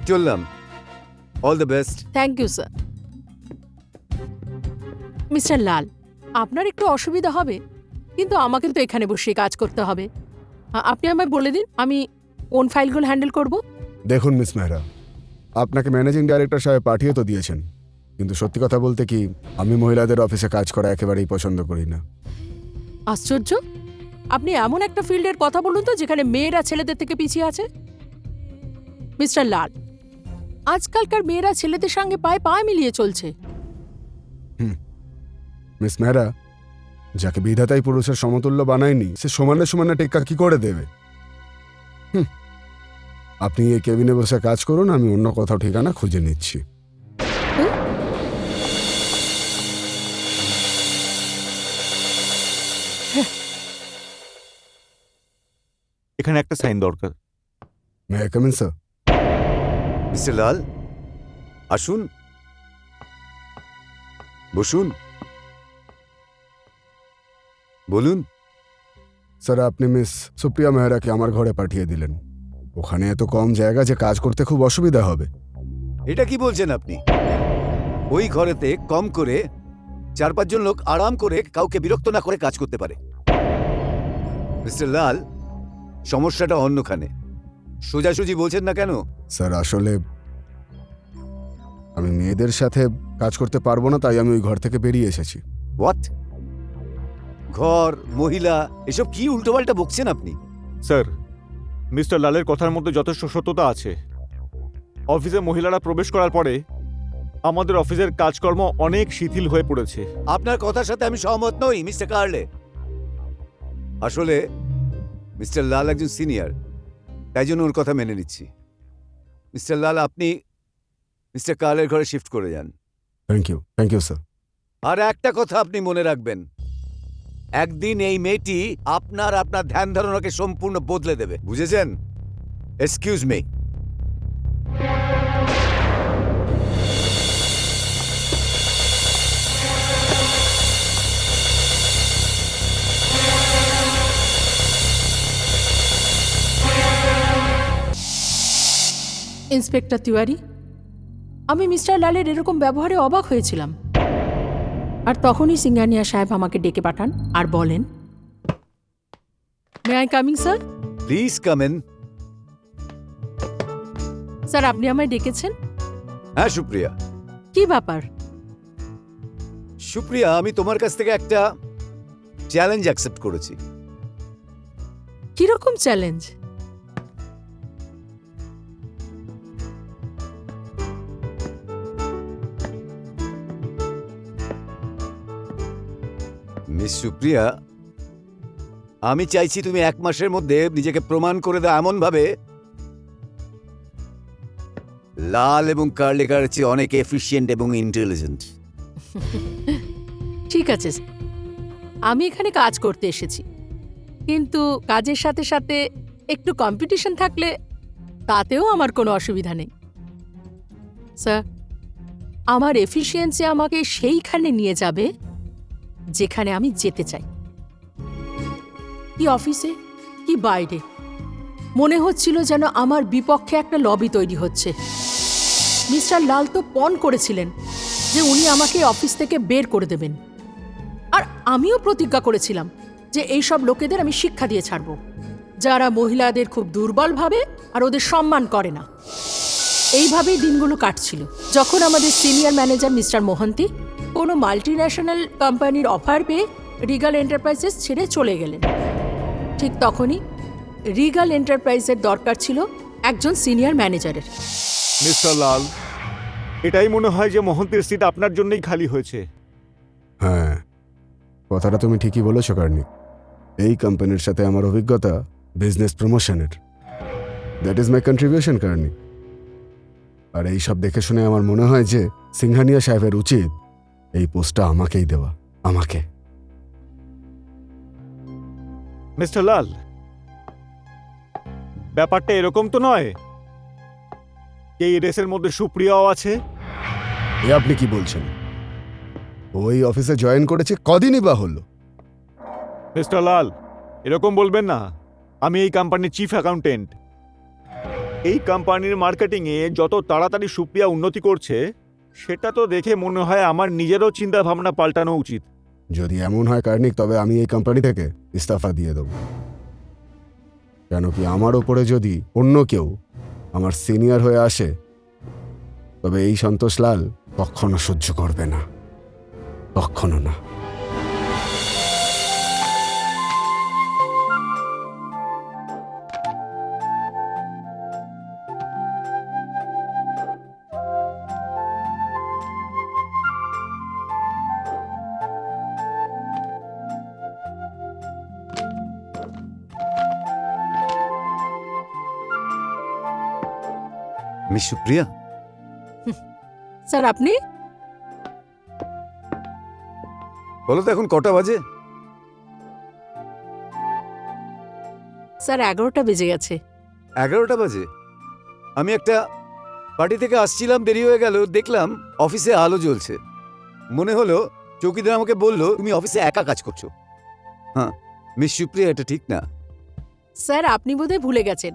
চললাম, all the best. Thank you sir. Mister Lal, আপনার একটু অসুবিধা হবে, কিন্তু আমাকে তো এখানে বসে কাজ করতে হবে। আপনি আমায় বলে দিন আমি কোন ফাইলগুলো হ্যান্ডেল করব। দেখুন মিস মেহরা, আপনাকে ম্যানেজিং ডাইরেক্টর সাহেব পাঠিয়ে তো দিয়েছেন, কিন্তু সত্যি কথা বলতে কি, আমি মহিলাদের অফিসে কাজ করা একেবারেই পছন্দ করি না। আশ্চর্য, আপনি এমন একটা ফিল্ডের কথা বলুন তো যেখানে মেয়েরা ছেলেদের থেকে পিছিয়ে আছে। মিস্টার লাল, আজকালকার মেয়েরা ছেলেদের সঙ্গে পায়ে পা মিলিয়ে চলছে। মিস মেহরা, যাকে বিধাতাই পুরুষের সমতুল্য বানায়নি, সে সমানে সমানে টেক্কা কি করে দেবে? আপনি এই কেবিনে বসে কাজ করুন, আমি অন্য কোথাও ঠিকানা খুঁজে নিচ্ছি। এখানে একটা সাইন দরকার। May I come in sir? Mister Lal, আসুন, বসুন, বলুন। স্যার, আপনি মিস সুপ্রিয়া মেহরাকে আমার ঘরে পাঠিয়ে দিলেন। ওখানে এত কম জায়গা যে কাজ করতে খুব অসুবিধা হবে। এটা কি বলছেন আপনি? ওই ঘরেতে কম করে 4-5 জন লোক আরাম করে কাউকে বিরক্ত না করে কাজ করতে পারে। মিস্টার লাল, সমস্যাটা অন্যখানে। সোজাসুজি বলছেন না কেন? স্যার, আসলে আমি মেয়েদের সাথে কাজ করতে পারবো না, তাই আমি ওই ঘর থেকে বেরিয়ে এসেছি। হোয়াট? ঘর, মহিলা, এসব কি উল্টোপাল্টা বকছেন আপনি? স্যার, মিস্টার লালের কথার মধ্যে যথেষ্ট সত্যতা আছে। অফিসে মহিলারা প্রবেশ করার পরে আমাদের অফিসের কাজকর্ম অনেক শিথিল হয়ে পড়েছে। আপনার কথার সাথে আমি সহমত নই মিস্টার কার্লে। আসলে মিস্টার লাল একজন সিনিয়র, তাই জন্য ওর কথা মেনে নিচ্ছি। মিস্টার লাল, আপনি মিস্টার কার্লের ঘরে শিফট করে যান। Thank you sir. আর একটা কথা আপনি মনে রাখবেন, একদিন এই মেয়েটি আপনার ধ্যান ধারণাকে সম্পূর্ণ বদলে দেবে, বুঝেছেন? Excuse me. ইন্সপেক্টর তিওয়ারি, আমি মিস্টার লালের এরকম ব্যবহারে অবাক হয়েছিলাম। আর তখনই সিঙ্গানিয়া সাহেব আমাকে ডেকে পাঠান আর বলেন, may I coming sir? Please come in. Sir, আপনি আমায় ডেকেছেন? হ্যাঁ সুপ্রিয়া। কি ব্যাপার? সুপ্রিয়া, আমি তোমার কাছ থেকে একটা চ্যালেঞ্জ অ্যাকসেপ্ট করেছি। কিরকম চ্যালেঞ্জ? মিস সুপ্রিয়া, আমি চাইছি তুমি 1 মাসের মধ্যে নিজেকে প্রমাণ করে দাও এমন ভাবে লাল এবং কার্লেকার চেয়ে অনেক এফিশিয়েন্ট এবং ইন্টেলিজেন্ট। ঠিক আছে, আমি এখানে কাজ করতে এসেছি, কিন্তু কাজের সাথে সাথে একটু কম্পিটিশন থাকলে তাতেও আমার কোনো অসুবিধা নেই। স্যার, আমার এফিসিয়েন্সি আমাকে সেইখানে নিয়ে যাবে যেখানে আমি যেতে চাই। কি অফিসে কি বাইরে, মনে হচ্ছিল যেন আমার বিপক্ষে একটা লবি তৈরি হচ্ছে। মিস্টার লাল তো পণ করেছিলেন যে উনি আমাকে অফিস থেকে বের করে দেবেন, আর আমিও প্রতিজ্ঞা করেছিলাম যে এই সব লোকেদের আমি শিক্ষা দিয়ে ছাড়ব, যারা মহিলাদের খুব দুর্বল ভাবে আর ওদের সম্মান করে না। এইভাবেই দিনগুলো কাটছিল, যখন আমাদের সিনিয়র ম্যানেজার মিস্টার মোহন্তি কোনো মাল্টিন্যাশনাল কোম্পানির অফার পেয়ে রিগাল এন্টারপ্রাইজেস ছেড়ে চলে গেলেন। ঠিক তখনই রিগাল এন্টারপ্রাইজের দরকার ছিল একজন সিনিয়র ম্যানেজারের। মিস্টার লাল, এটাই মনে হয় যে মোহন্তির সিট আপনার জন্যই খালি হয়েছে। হ্যাঁ, কথাটা তুমি ঠিকই বলেছো কার্নিক। এই কোম্পানির সাথে আমার অভিজ্ঞতা বিজনেস প্রমোশনের। That is my contribution Karnik. আর এই সব দেখে শুনে আমার মনে হয় যে সিংহানিয়া সাহেবের উচিত এই পোস্টটা আমাকেই দেওয়া, আমাকে। মিস্টার লাল, ব্যাপারটা এরকম তো নয়। এই রেসের মধ্যে সুপ্রিয়াও আছে। এ আপনি কি বলছেন? ওই অফিসে জয়েন করেছে কদিনই বা হলো। মিস্টার লাল, এরকম বলবেন না। আমি এই কোম্পানির চিফ অ্যাকাউন্টেন্ট। এই কোম্পানির মার্কেটিংয়ে যত তাড়াতাড়ি সুপ্রিয়া উন্নতি করছে, সেটা তো দেখে মনে হয় আমার নিজেরও চিন্তা ভাবনা পাল্টানো উচিত। যদি এমন হয় কার্নিক, তবে আমি এই কোম্পানি থেকে ইস্তফা দিয়ে দেবো। কেন কি আমার ওপরে যদি অন্য কেউ আমার সিনিয়র হয়ে আসে, তবে এই সন্তোষ লাল কখনো সহ্য করবে না, কখনো না। মিস সুপ্রিয়া, স্যার, আপনি? বলো তো এখন কটা বাজে? স্যার, 11টা বেজে গেছে। 11টা বাজে? আমি একটা পার্টি থেকে আসছিলাম, দেরি হয়ে গেল। দেখলাম অফিসে আলো জ্বলছে। মনে হলো চৌকিদার আমাকে বলল তুমি অফিসে একা কাজ করছো। হ্যাঁ মিস সুপ্রিয়া, এটা ঠিক না। স্যার, আপনি বোধহয় ভুলে গেছেন,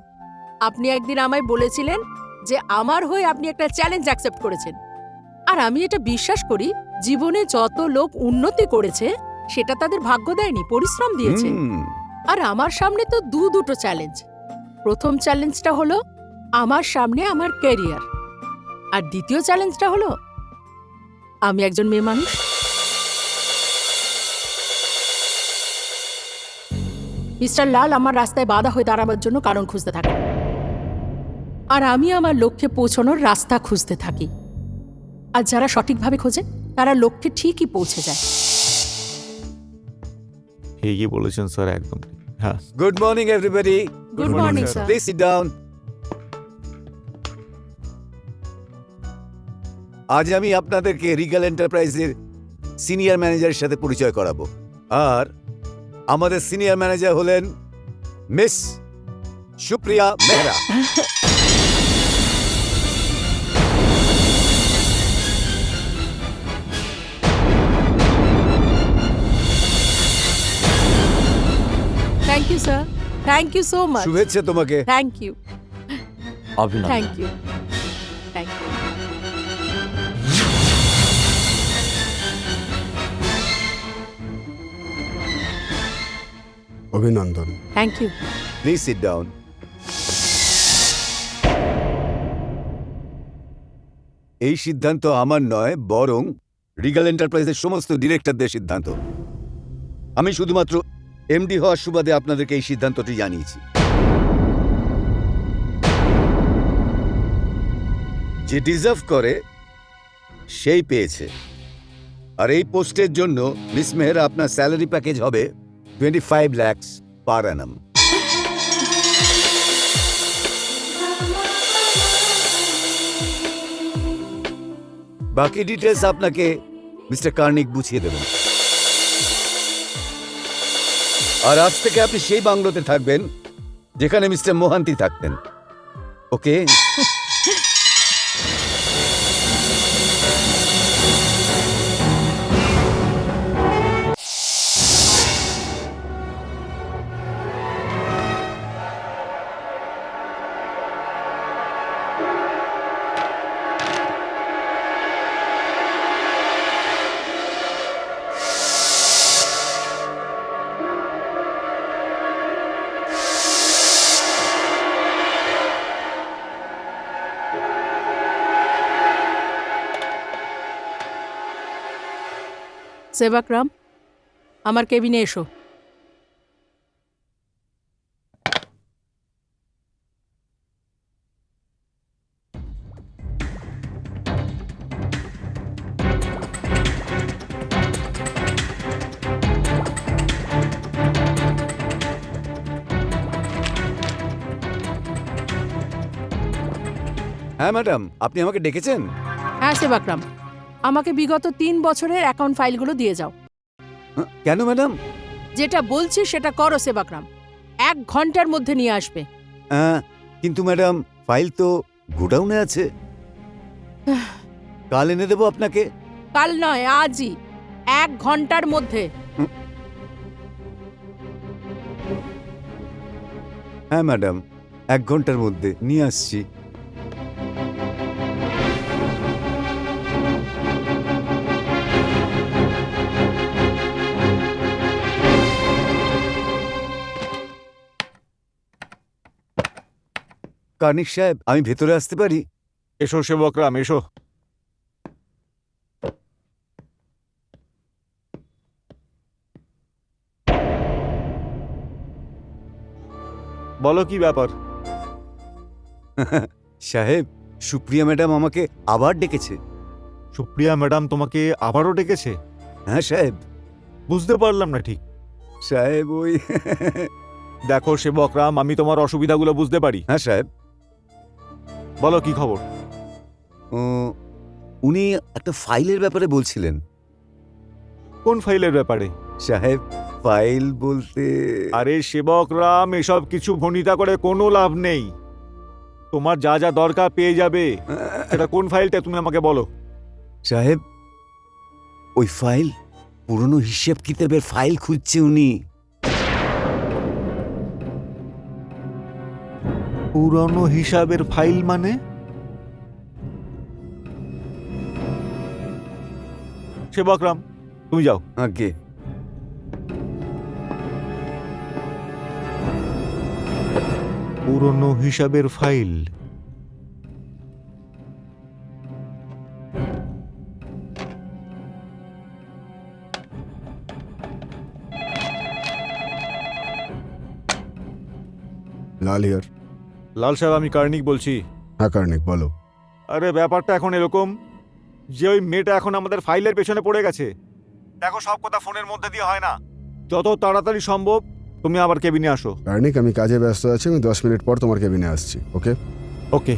আপনি একদিন আমায় বলেছিলেন যে আমার হয়ে আপনি একটা চ্যালেঞ্জ অ্যাকসেপ্ট করেছেন। আর আমি এটা বিশ্বাস করি, জীবনে যত লোক উন্নতি করেছে সেটা তাদের ভাগ্য দেয়নি, পরিশ্রম দিয়েছে। আর আমার সামনে তো দুটো চ্যালেঞ্জ। প্রথম চ্যালেঞ্জটা হলো আমার সামনে আমার ক্যারিয়ার, আর দ্বিতীয় চ্যালেঞ্জটা হলো আমি একজন মেয়ে মানুষ। মিস্টার লাল আমার রাস্তায় বাধা হয়ে দাঁড়াবার জন্য কারণ খুঁজতে থাকে, আর আমি আমার লক্ষ্যে পৌঁছানোর রাস্তা খুঁজতে থাকি। আর যারা সঠিকভাবে খোঁজে তারা লক্ষ্যে ঠিকই পৌঁছে যায়। ঠিকই বলেছেন স্যার, একদম। হ্যাঁ, good morning everybody. Good morning sir. Please sit down. আজ আমি আপনাদেরকে রিগাল এন্টারপ্রাইজের সিনিয়র ম্যানেজারের সাথে পরিচয় করাবো। আর আমাদের সিনিয়র ম্যানেজার হলেন miss Supriya Mehra. Thank you sir, thank you so much. শুভেচ্ছা তোমাকে। থ্যাংক ইউ, অভিনন্দন। Thank you, thank you. অভিনন্দন। Thank you. Please sit down. এই সিদ্ধান্ত আমার নয়, বরং রিগাল এন্টারপ্রাইজের সমস্ত ডিরেক্টরদের সিদ্ধান্ত। আমি শুধুমাত্র এমডি হওয়ার সুবাদে আপনাদেরকে এই সিদ্ধান্তটি জানিয়েছি। যে ডিজার্ভ করে সেই পেয়েছে। আর এই পোস্টের জন্য মিস মেহরা আপনার স্যালারি প্যাকেজ হবে 25 লাখ পার অ্যানাম। বাকি ডিটেলস আপনাকে মিস্টার কার্নিক বুঝিয়ে দেবেন। আর আজ থেকে আপনি সেই বাংলোতে থাকবেন যেখানে মিস্টার মোহান্তি থাকতেন। ওকে? সেবাকরাম, আমার কেবিনে এসো। হ্যাঁ ম্যাডাম, আপনি আমাকে ডেকেছেন? হ্যাঁ সেবাকরাম, আমাকে বিগত 3 বছরের অ্যাকাউন্ট ফাইলগুলো দিয়ে যাও। কেন ম্যাডাম? যেটা বলছি সেটা করো সেবাকরাম। 1 ঘন্টার মধ্যে নিয়ে আসবে। কিন্তু ম্যাডাম, ফাইল তো গোডাউনে আছে। কাল এনে দেবো আপনাকে। কাল নয়, আজই, 1 ঘন্টার মধ্যে। হ্যাঁ ম্যাডাম, 1 ঘন্টার মধ্যে নিয়ে আসছি। কার্নিক সাহেব, আমি ভেতরে আসতে পারি? এসো সেবকরাম, এসো। বলো কি ব্যাপার? সাহেব, সুপ্রিয়া ম্যাডাম আমাকে আবার ডেকেছে। সুপ্রিয়া ম্যাডাম তোমাকে আবারও ডেকেছে? হ্যাঁ সাহেব। বুঝতে পারলাম না ঠিক। সাহেব ওই দেখো সেবকরাম, আমি তোমার অসুবিধাগুলো বুঝতে পারি। হ্যাঁ সাহেব। বলো কি খবর? উনি একটা ফাইলের ব্যাপারে বলছিলেন। কোন ফাইলের ব্যাপারে? সাহেব, ফাইল বলতে আরে সেবকরাম, এসব কিছু ভনিতা করে কোনো লাভ নেই। তোমার যা যা দরকার পেয়ে যাবে। সেটা কোন ফাইলটা তুমি আমাকে বলো। সাহেব, ওই ফাইল, পুরনো হিসেব কিতাবের ফাইল খুঁজছে উনি। পুরনো হিসাবের ফাইল মানে? সেবকরাম, তুমি যাও। আগে পুরনো হিসাবের ফাইল। Lal here. লাল সাহেব, আমি কার্নিক বলছি। হ্যাঁ কার্নিক, বলো। আরে ব্যাপারটা এখন এরকম যে ওই মেয়েটা এখন আমাদের ফাইলের পেছনে পড়ে গেছে। দেখো, সব কথা ফোনের মধ্যে দিয়ে হয় না। যত তাড়াতাড়ি সম্ভব তুমি আবার কেবিনে আসো। কার্নিক, আমি কাজে ব্যস্ত আছি, আমি 10 মিনিট পর তোমার কেবিনে আসছি, ওকে? ওকে।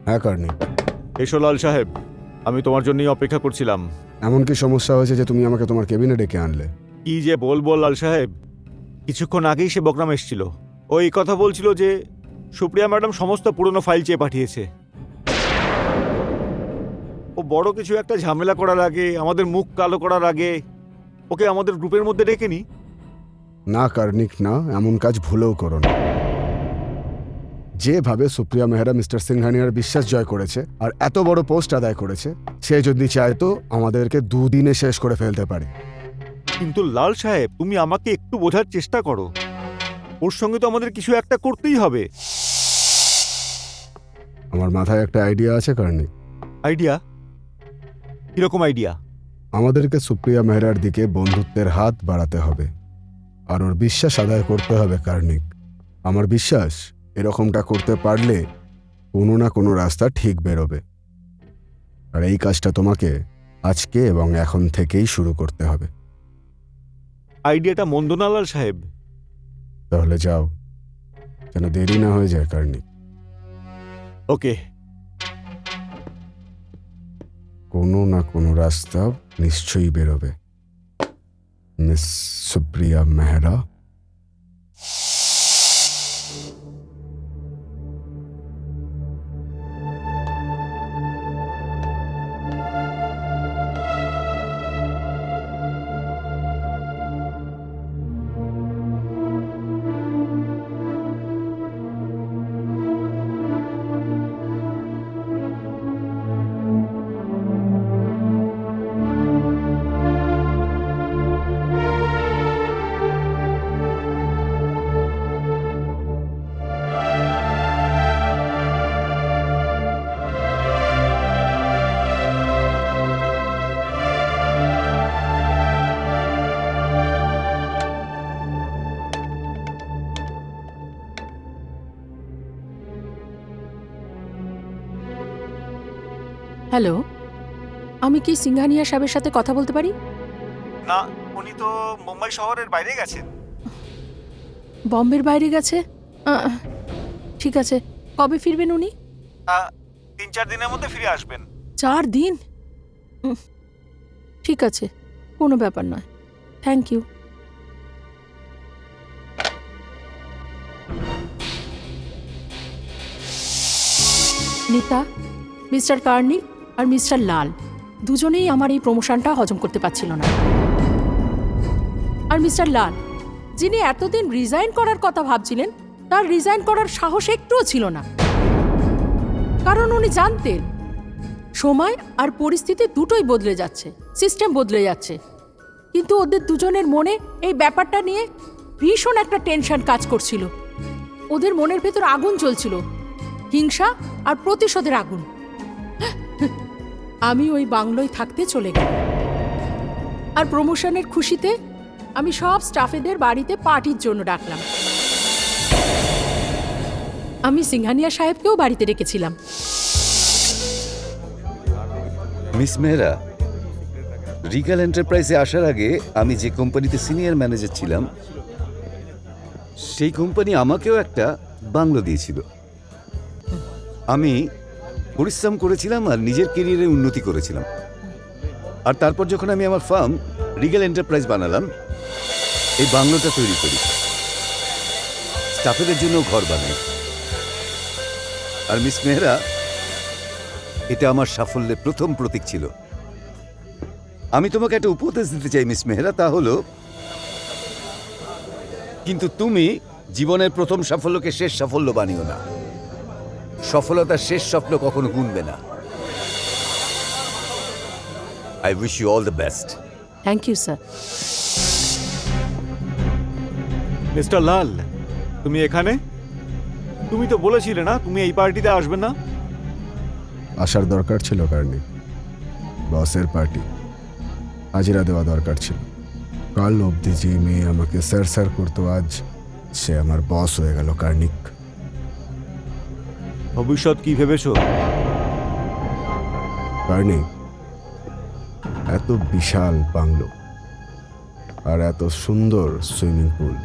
হ্যাঁ কার্নিক। এসো লাল সাহেব, আমি তোমার জন্যই অপেক্ষা করছিলাম। এমন কি সমস্যা হয়েছে যে তুমি আমাকে তোমার কেবিনে ডেকে আনলে? কি যে বলবো লাল সাহেব, কিছুক্ষণ আগেই সে বকরাম এসেছিল। ও এই কথা বলছিল যে সুপ্রিয়া ম্যাডাম সমস্ত পুরনো ফাইল চেয়ে পাঠিয়েছে। ও বড় কিছু একটা ঝামেলা করার আগে, আমাদের মুখ কালো করার আগে ওকে আমাদের গ্রুপের মধ্যে ডেকে নি। না কার্নিক, না, এমন কাজ ভুলেও করো না। যেভাবে সুপ্রিয়া মেহরা মিস্টার সিংহানিয়ার বিশ্বাস জয় করেছে আর এত বড় পোস্ট আদায় করেছে, সে যদি চায় তো আমাদেরকে 2 দিনে শেষ করে ফেলতে পারে। কিন্তু লাল সাহেব, তুমি আমাকে একটু বোঝার চেষ্টা করো। ওর সঙ্গে তো আমাদের কিছু একটা করতেই হবে। আমার মাথায় একটা আইডিয়া আছে কার্নিক। আইডিয়া? কিরকম আইডিয়া? আমাদেরকে সুপ্রিয়া মেহরার দিকে বন্ধুত্বের হাত বাড়াতে হবে আর ওর বিশ্বাস আদায় করতে হবে কার্নিক। আমার বিশ্বাস এরকমটা করতে পারলে কোনো না কোনো রাস্তা ঠিক বেরোবে। আর এই কাজটা তোমাকে আজকে এবং এখন থেকেই শুরু করতে হবে। আইডিয়াটা মন্দ না লাল সাহেব। তাহলে যাও, যেন দেরি না হয়ে যায় কার্নিক। ওকে। কোনো না কোনো রাস্তা নিশ্চয়ই বেরোবে, মিস সুপ্রিয়া মেহরা। হ্যালো, আমি কি সিংহানিয়া সাহেবের সাথে কথা বলতে পারি? না, উনি তো মুম্বাই শহরের বাইরে গেছেন। বম্বের বাইরে গেছে? ঠিক আছে, কবে ফিরবেন উনি? 3-4 দিনের মধ্যে ফিরে আসবেন। 4 দিন? ঠিক আছে, কোনো ব্যাপার নয়। Thank you. Nita, mister Karnik আর মিস্টার লাল দুজনেই আমার এই প্রমোশনটা হজম করতে পারছিল না। আর মিস্টার লাল, যিনি এতদিন রিজাইন করার কথা ভাবছিলেন, তার রিজাইন করার সাহস একটুও ছিল না। কারণ উনি জানতেন সময় আর পরিস্থিতি দুটোই বদলে যাচ্ছে, সিস্টেম বদলে যাচ্ছে। কিন্তু ওদের দুজনের মনে এই ব্যাপারটা নিয়ে ভীষণ একটা টেনশন কাজ করছিল। ওদের মনের ভেতর আগুন জ্বলছিল, হিংসা আর প্রতিশোধের আগুন। আমি ওই বাংলোয় থাকতে চলে গেলাম। আর প্রমোশনের খুশিতে আমি সব স্টাফেদের বাড়িতে পার্টির জন্য ডাকলাম। আমি সিংহানিয়া সাহেবকেও বাড়িতে রেখেছিলাম। মিস মেহরা, রিগাল এন্টারপ্রাইজে আসার আগে আমি যে কোম্পানিতে সিনিয়র ম্যানেজার ছিলাম, সেই কোম্পানি আমাকেও একটা বাংলো দিয়েছিল। আমি পরিশ্রম করেছিলাম আর নিজের কেরিয়ারে উন্নতি করেছিলাম। আর তারপর যখন আমি আমার ফার্ম রিগাল এন্টারপ্রাইজ বানালাম, এই বাংলোটা তৈরি করি, স্টাফেদের জন্য ঘর বানাই। আর মিস মেহরা, এটা আমার সাফল্যের প্রথম প্রতীক ছিল। আমি তোমাকে একটা উপদেশ দিতে চাই মিস মেহরা, তা হলো, কিন্তু তুমি জীবনের প্রথম সাফল্যকে শেষ সাফল্য বানিও না। সফলতার শেষ স্বপ্ন কখনো গুনবে না। I wish you all the best. Thank you sir. Mister Lal, তুমি এখানে? তুমি তো বলেছিলে না তুমি এই পার্টিতে আসবে না? আসার দরকার ছিল কার্নিক, বসের পার্টি, হাজিরা দেওয়া দরকার ছিল। কাল অবধি যে মেয়ে আমাকে স্যার স্যার করতো, আজ সে আমার বস হয়ে গেল কার্নিক। ভবিষ্যৎ কি ভেবেছো? কার্নিক, এত বিশাল বাংলো আর এত সুন্দর সুইমিং পুল,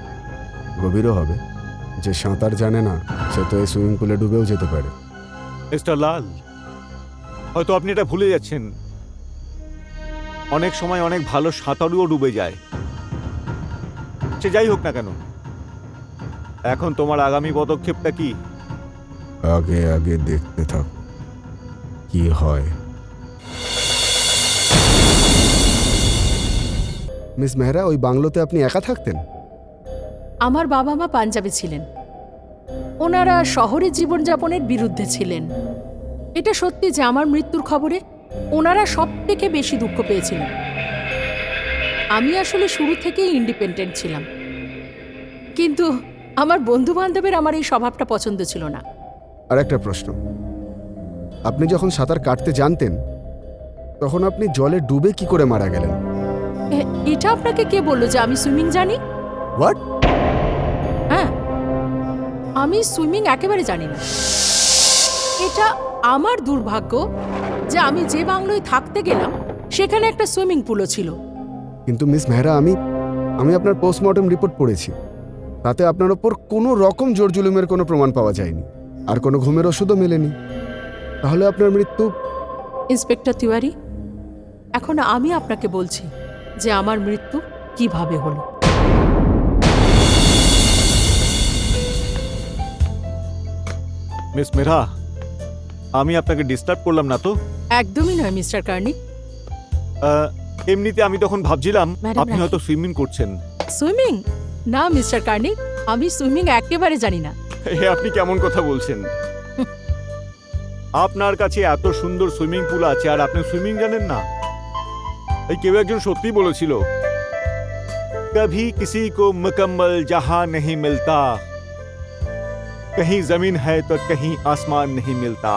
গভীরও হবে। যে সাঁতার জানে না সে তো এই সুইমিং পুলে ডুবেও যেতে পারে। মিস্টার লাল, হয়তো আপনি এটা ভুলে যাচ্ছেন, অনেক সময় অনেক ভালো সাঁতারুও ডুবে যায়। সে যাই হোক না কেন, এখন তোমার আগামী পদক্ষেপটা কি? আগে আগে দেখতে থাক কি হয়। মিস মেহরা, ওই বাংলোতে আপনি একা থাকতেন? আমার বাবা মা পাঞ্জাবে ছিলেন। ওনারা শহরে জীবনযাপনের বিরুদ্ধে ছিলেন। এটা সত্যি যে আমার মৃত্যুর খবরে ওনারা সব থেকে বেশি দুঃখ পেয়েছিলেন। আমি আসলে শুরু থেকেই ইন্ডিপেন্ডেন্ট ছিলাম, কিন্তু আমার বন্ধু বান্ধবের আমার এই স্বভাবটা পছন্দ ছিল না। আর একটা প্রশ্ন, আপনি যখন সাঁতার কাটতে জানতেন তখন আপনি জলে ডুবে কি করে মারা গেলেন? এটা আপনাকে কে বললো যে আমি সুইমিং জানি? হোয়াট? হ্যাঁ, আমি সুইমিং একেবারে জানি না। এটা আমার দুর্ভাগ্য যে আমি যে বাংলোয় থাকতে গেলাম সেখানে একটা সুইমিং পুলও ছিল। কিন্তু মিস মেহরা, আমি আপনার পোস্টমর্টম রিপোর্ট পড়েছি, তাতে আপনার ওপর কোনো রকম জোর জুলুমের কোনো প্রমাণ পাওয়া যায়নি, আর কোনো ঘুমের ওষুধও মেলেনি। তাহলে আপনার মৃত্যু? ইন্সপেক্টর তিওয়ারি, এখন আমি আপনাকে বলছি যে আমার মৃত্যু কিভাবে হলো। মিস মেহরা, আমি আপনাকে ডিস্টার্ব করলাম না তো? একদমই নয় মিস্টার কার্নিক। এমনিতে আমি তখন ভাবছিলাম ম্যাডাম, আপনি হয়তো সুইমিং করছেন। সুইমিং? না মিস্টার কার্নিক, আমি সুইমিং একেবারে জানি না। আপনি কেমন কথা বলছেন? আপনার কাছে এত সুন্দর সুইমিং পুল আছে আর আপনি সুইমিং জানেন না? এই কেউ একজন সত্যি বলেছিল, কভি কিসি কো মুকম্মল জাহাঁ নেহি মিলতা, কहीं জমিন है तो कहीं आसमान नहीं मिलता।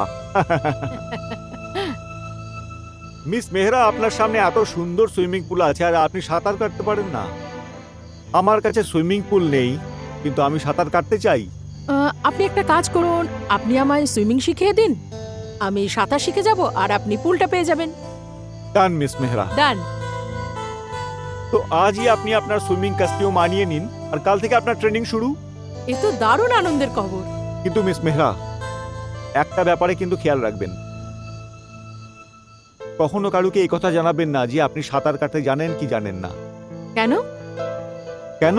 মিস মেহরা, আপনার সামনে এত সুন্দর সুইমিং পুল আছে আর আপনি সাঁতার কাটতে পারেন না। আমার কাছে সুইমিং পুল নেই, কিন্তু আমি সাঁতার কাটতে চাই। আপনি একটা কাজ করুন, আপনি আমায় সুইমিং শিখিয়ে দিন, আমি সাঁতার শিখে যাব আর আপনি পুলটা পেয়ে যাবেন। ডান মিস মেহরা। ডান। তো আজই আপনি আপনার সুইমিং কস্টিউম মানিয়ে নিন আর কাল থেকে আপনার ট্রেনিং শুরু। এ তো দারুণ আনন্দের খবর। কিন্তু মিস মেহরা, একটা ব্যাপারে কিন্তু খেয়াল রাখবেন, কখনো কারুকে এই কথা জানাবেন না যে আপনি সাঁতার কাটতে জানেন কি জানেন না। কেন? কেন?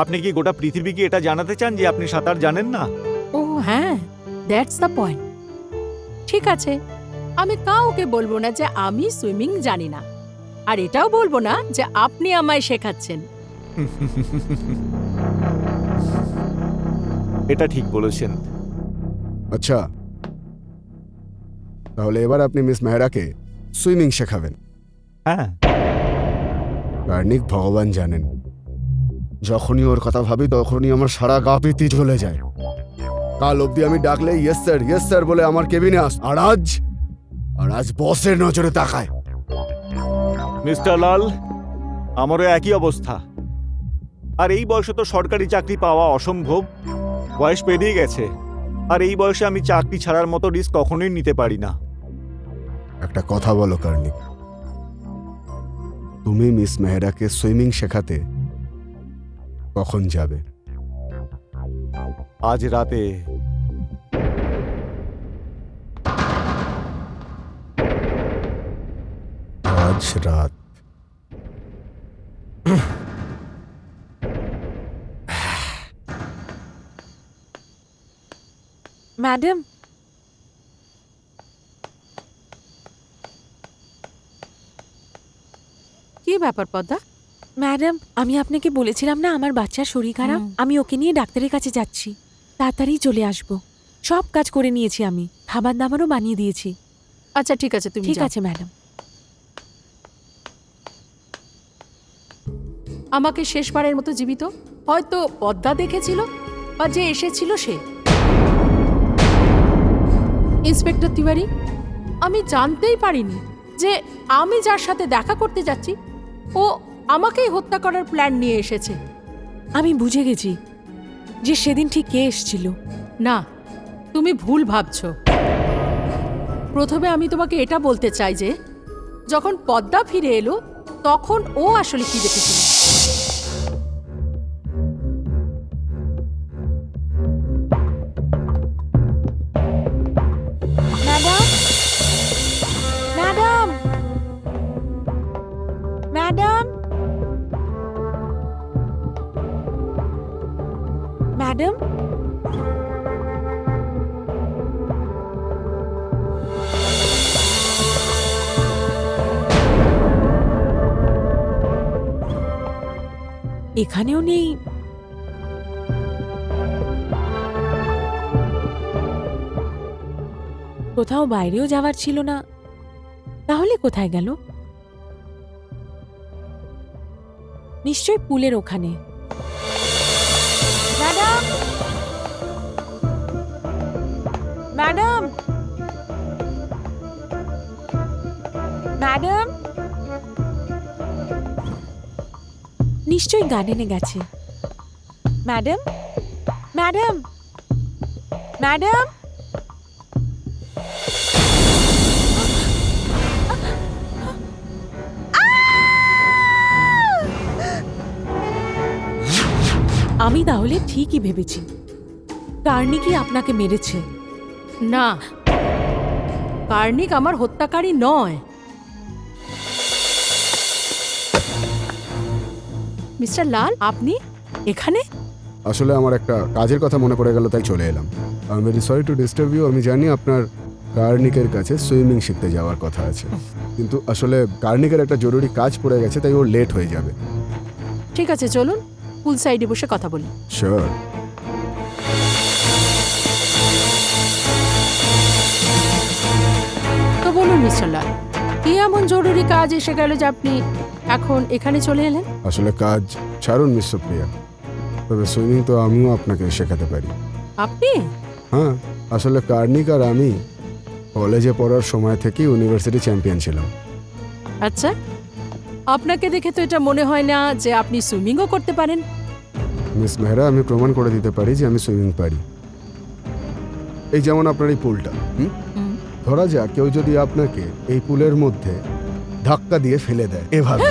আপনি কি গোটা পৃথিবীকে এটা জানাতে চান যে আপনি সাঁতার জানেন না? ও হ্যাঁ, দ্যাটস দ্য পয়েন্ট। ঠিক আছে, আমি কাউকে বলবো না যে আমি সুইমিং জানি না, আর এটাও বলবো না যে আপনি আমায় শেখাচ্ছেন। এটা ঠিক বলেছেন। আচ্ছা, তাহলে এবার আপনি মিস মেহরাকে সুইমিং শেখাবেন। হ্যাঁ, কার্নিক ভগবান জানেন, যখনই ওর কথা ভাবি তখনই আমার সারা গা পিতি জ্বলে যায়। কাল অবধি আমি ডাকলে ইয়েস স্যার বলে আমার কেবিনে আস, আর আজ বসের নজরে তাকায়। মিস্টার লাল, আমারও একই অবস্থা। আর এই বয়সে তো সরকারি চাকরি পাওয়া অসম্ভব, বয়স পেরিয়ে গেছে। আর এই বয়সে আমি চাকরি ছাড়ার মতো রিস্ক কখনোই নিতে পারি না। একটা কথা বলো কার্নিক, তুমি মিস মেহরাকে সুইমিং শেখাতে কখন যাবে? আজ রাতে। আজ রাত? ম্যাডাম, কি ব্যাপার পদ্মা? ম্যাডাম, আমি আপনাকে বলেছিলাম না আমার বাচ্চার শরীর খারাপ, আমি ওকে নিয়ে ডাক্তারের কাছে যাচ্ছি, তাড়াতাড়ি চলে আসবো। সব কাজ করে নিয়েছি, আমি খাবার দাবারও বানিয়ে দিয়েছি। আচ্ছা ঠিক আছে, তুমি ঠিক যাও। আছে ম্যাডাম। আমাকে শেষবারের মতো জীবিত? হয়তো পদ্মা দেখেছিল বা যে এসেছিল সে। ইন্সপেক্টর তিওয়ারি, আমি জানতেই পারিনি যে আমি যার সাথে দেখা করতে যাচ্ছি ও আমাকেই হত্যা করার প্ল্যান নিয়ে এসেছে। আমি বুঝে গেছি যে সেদিন ঠিক কে এসেছিল। না, তুমি ভুল ভাবছো। প্রথমে আমি তোমাকে এটা বলতে চাই যে যখন পদ্মা ফিরে এলো তখন ও আসলে কি দেখেছিল। ম্যাডাম, ম্যাডাম, ম্যাডাম, ম্যাডাম, এখানেও নেই। কোথাও বাইরেও যাওয়ার ছিল না, তাহলে কোথায় গেল? নিশ্চয় পুলের ওখানে। ম্যাডাম, ম্যাডাম, ম্যাডাম, নিশ্চয়ই গার্ডেনে গেছে। ম্যাডাম, ম্যাডাম, ম্যাডাম, আমি তাহলে ঠিকই ভেবেছি কার্নিকি আপনাকে মেরেছে। না, কার্নিক আমার হত্যাকারী নয়। মিস্টার লাল, আপনি এখানে? আসলে আমার একটা কাজের কথা মনে পড়ে গেল, তাই চলে এলাম। I am very sorry to disturb you. আমি জানি আপনার কার্নিকের কাছে সুইমিং শিখতে যাওয়ার কথা আছে, কিন্তু আসলে কার্নিকের একটা জরুরি কাজ পড়ে গেছে, তাই ওর লেট হয়ে যাবে। ঠিক আছে, চলুন পুল সাইডে বসে কথা বলি। শিওর। তো বলুন মিস্টার লাল, কি এমন জরুরি কাজ এসে গেল যে আপনি এখন এখানে চলে এলেন? আসলে কাজ ছাড়ুন মিস সুপ্রিয়া, তবে সুইমিং তো আমিও আপনাকে শেখাতে পারি। আপনি? হ্যাঁ, আসলে কার্নিক আর আমি কলেজে পড়ার সময় থেকেই ইউনিভার্সিটি চ্যাম্পিয়ন ছিলাম। আচ্ছা, আপনাকে দেখে তো এটা মনে হয় না যে আপনি সুইমিংও করতে পারেন। মিস মেহরা, আমি প্রমাণ করে দিতে পারি যে আমি সুইমিং পারি। এই যেমন আপনার এই পুলটা, ধরা যাক কেউ যদি আপনাকে এই পুলের মধ্যে ধাক্কা দিয়ে ফেলে দেয় এভাবে,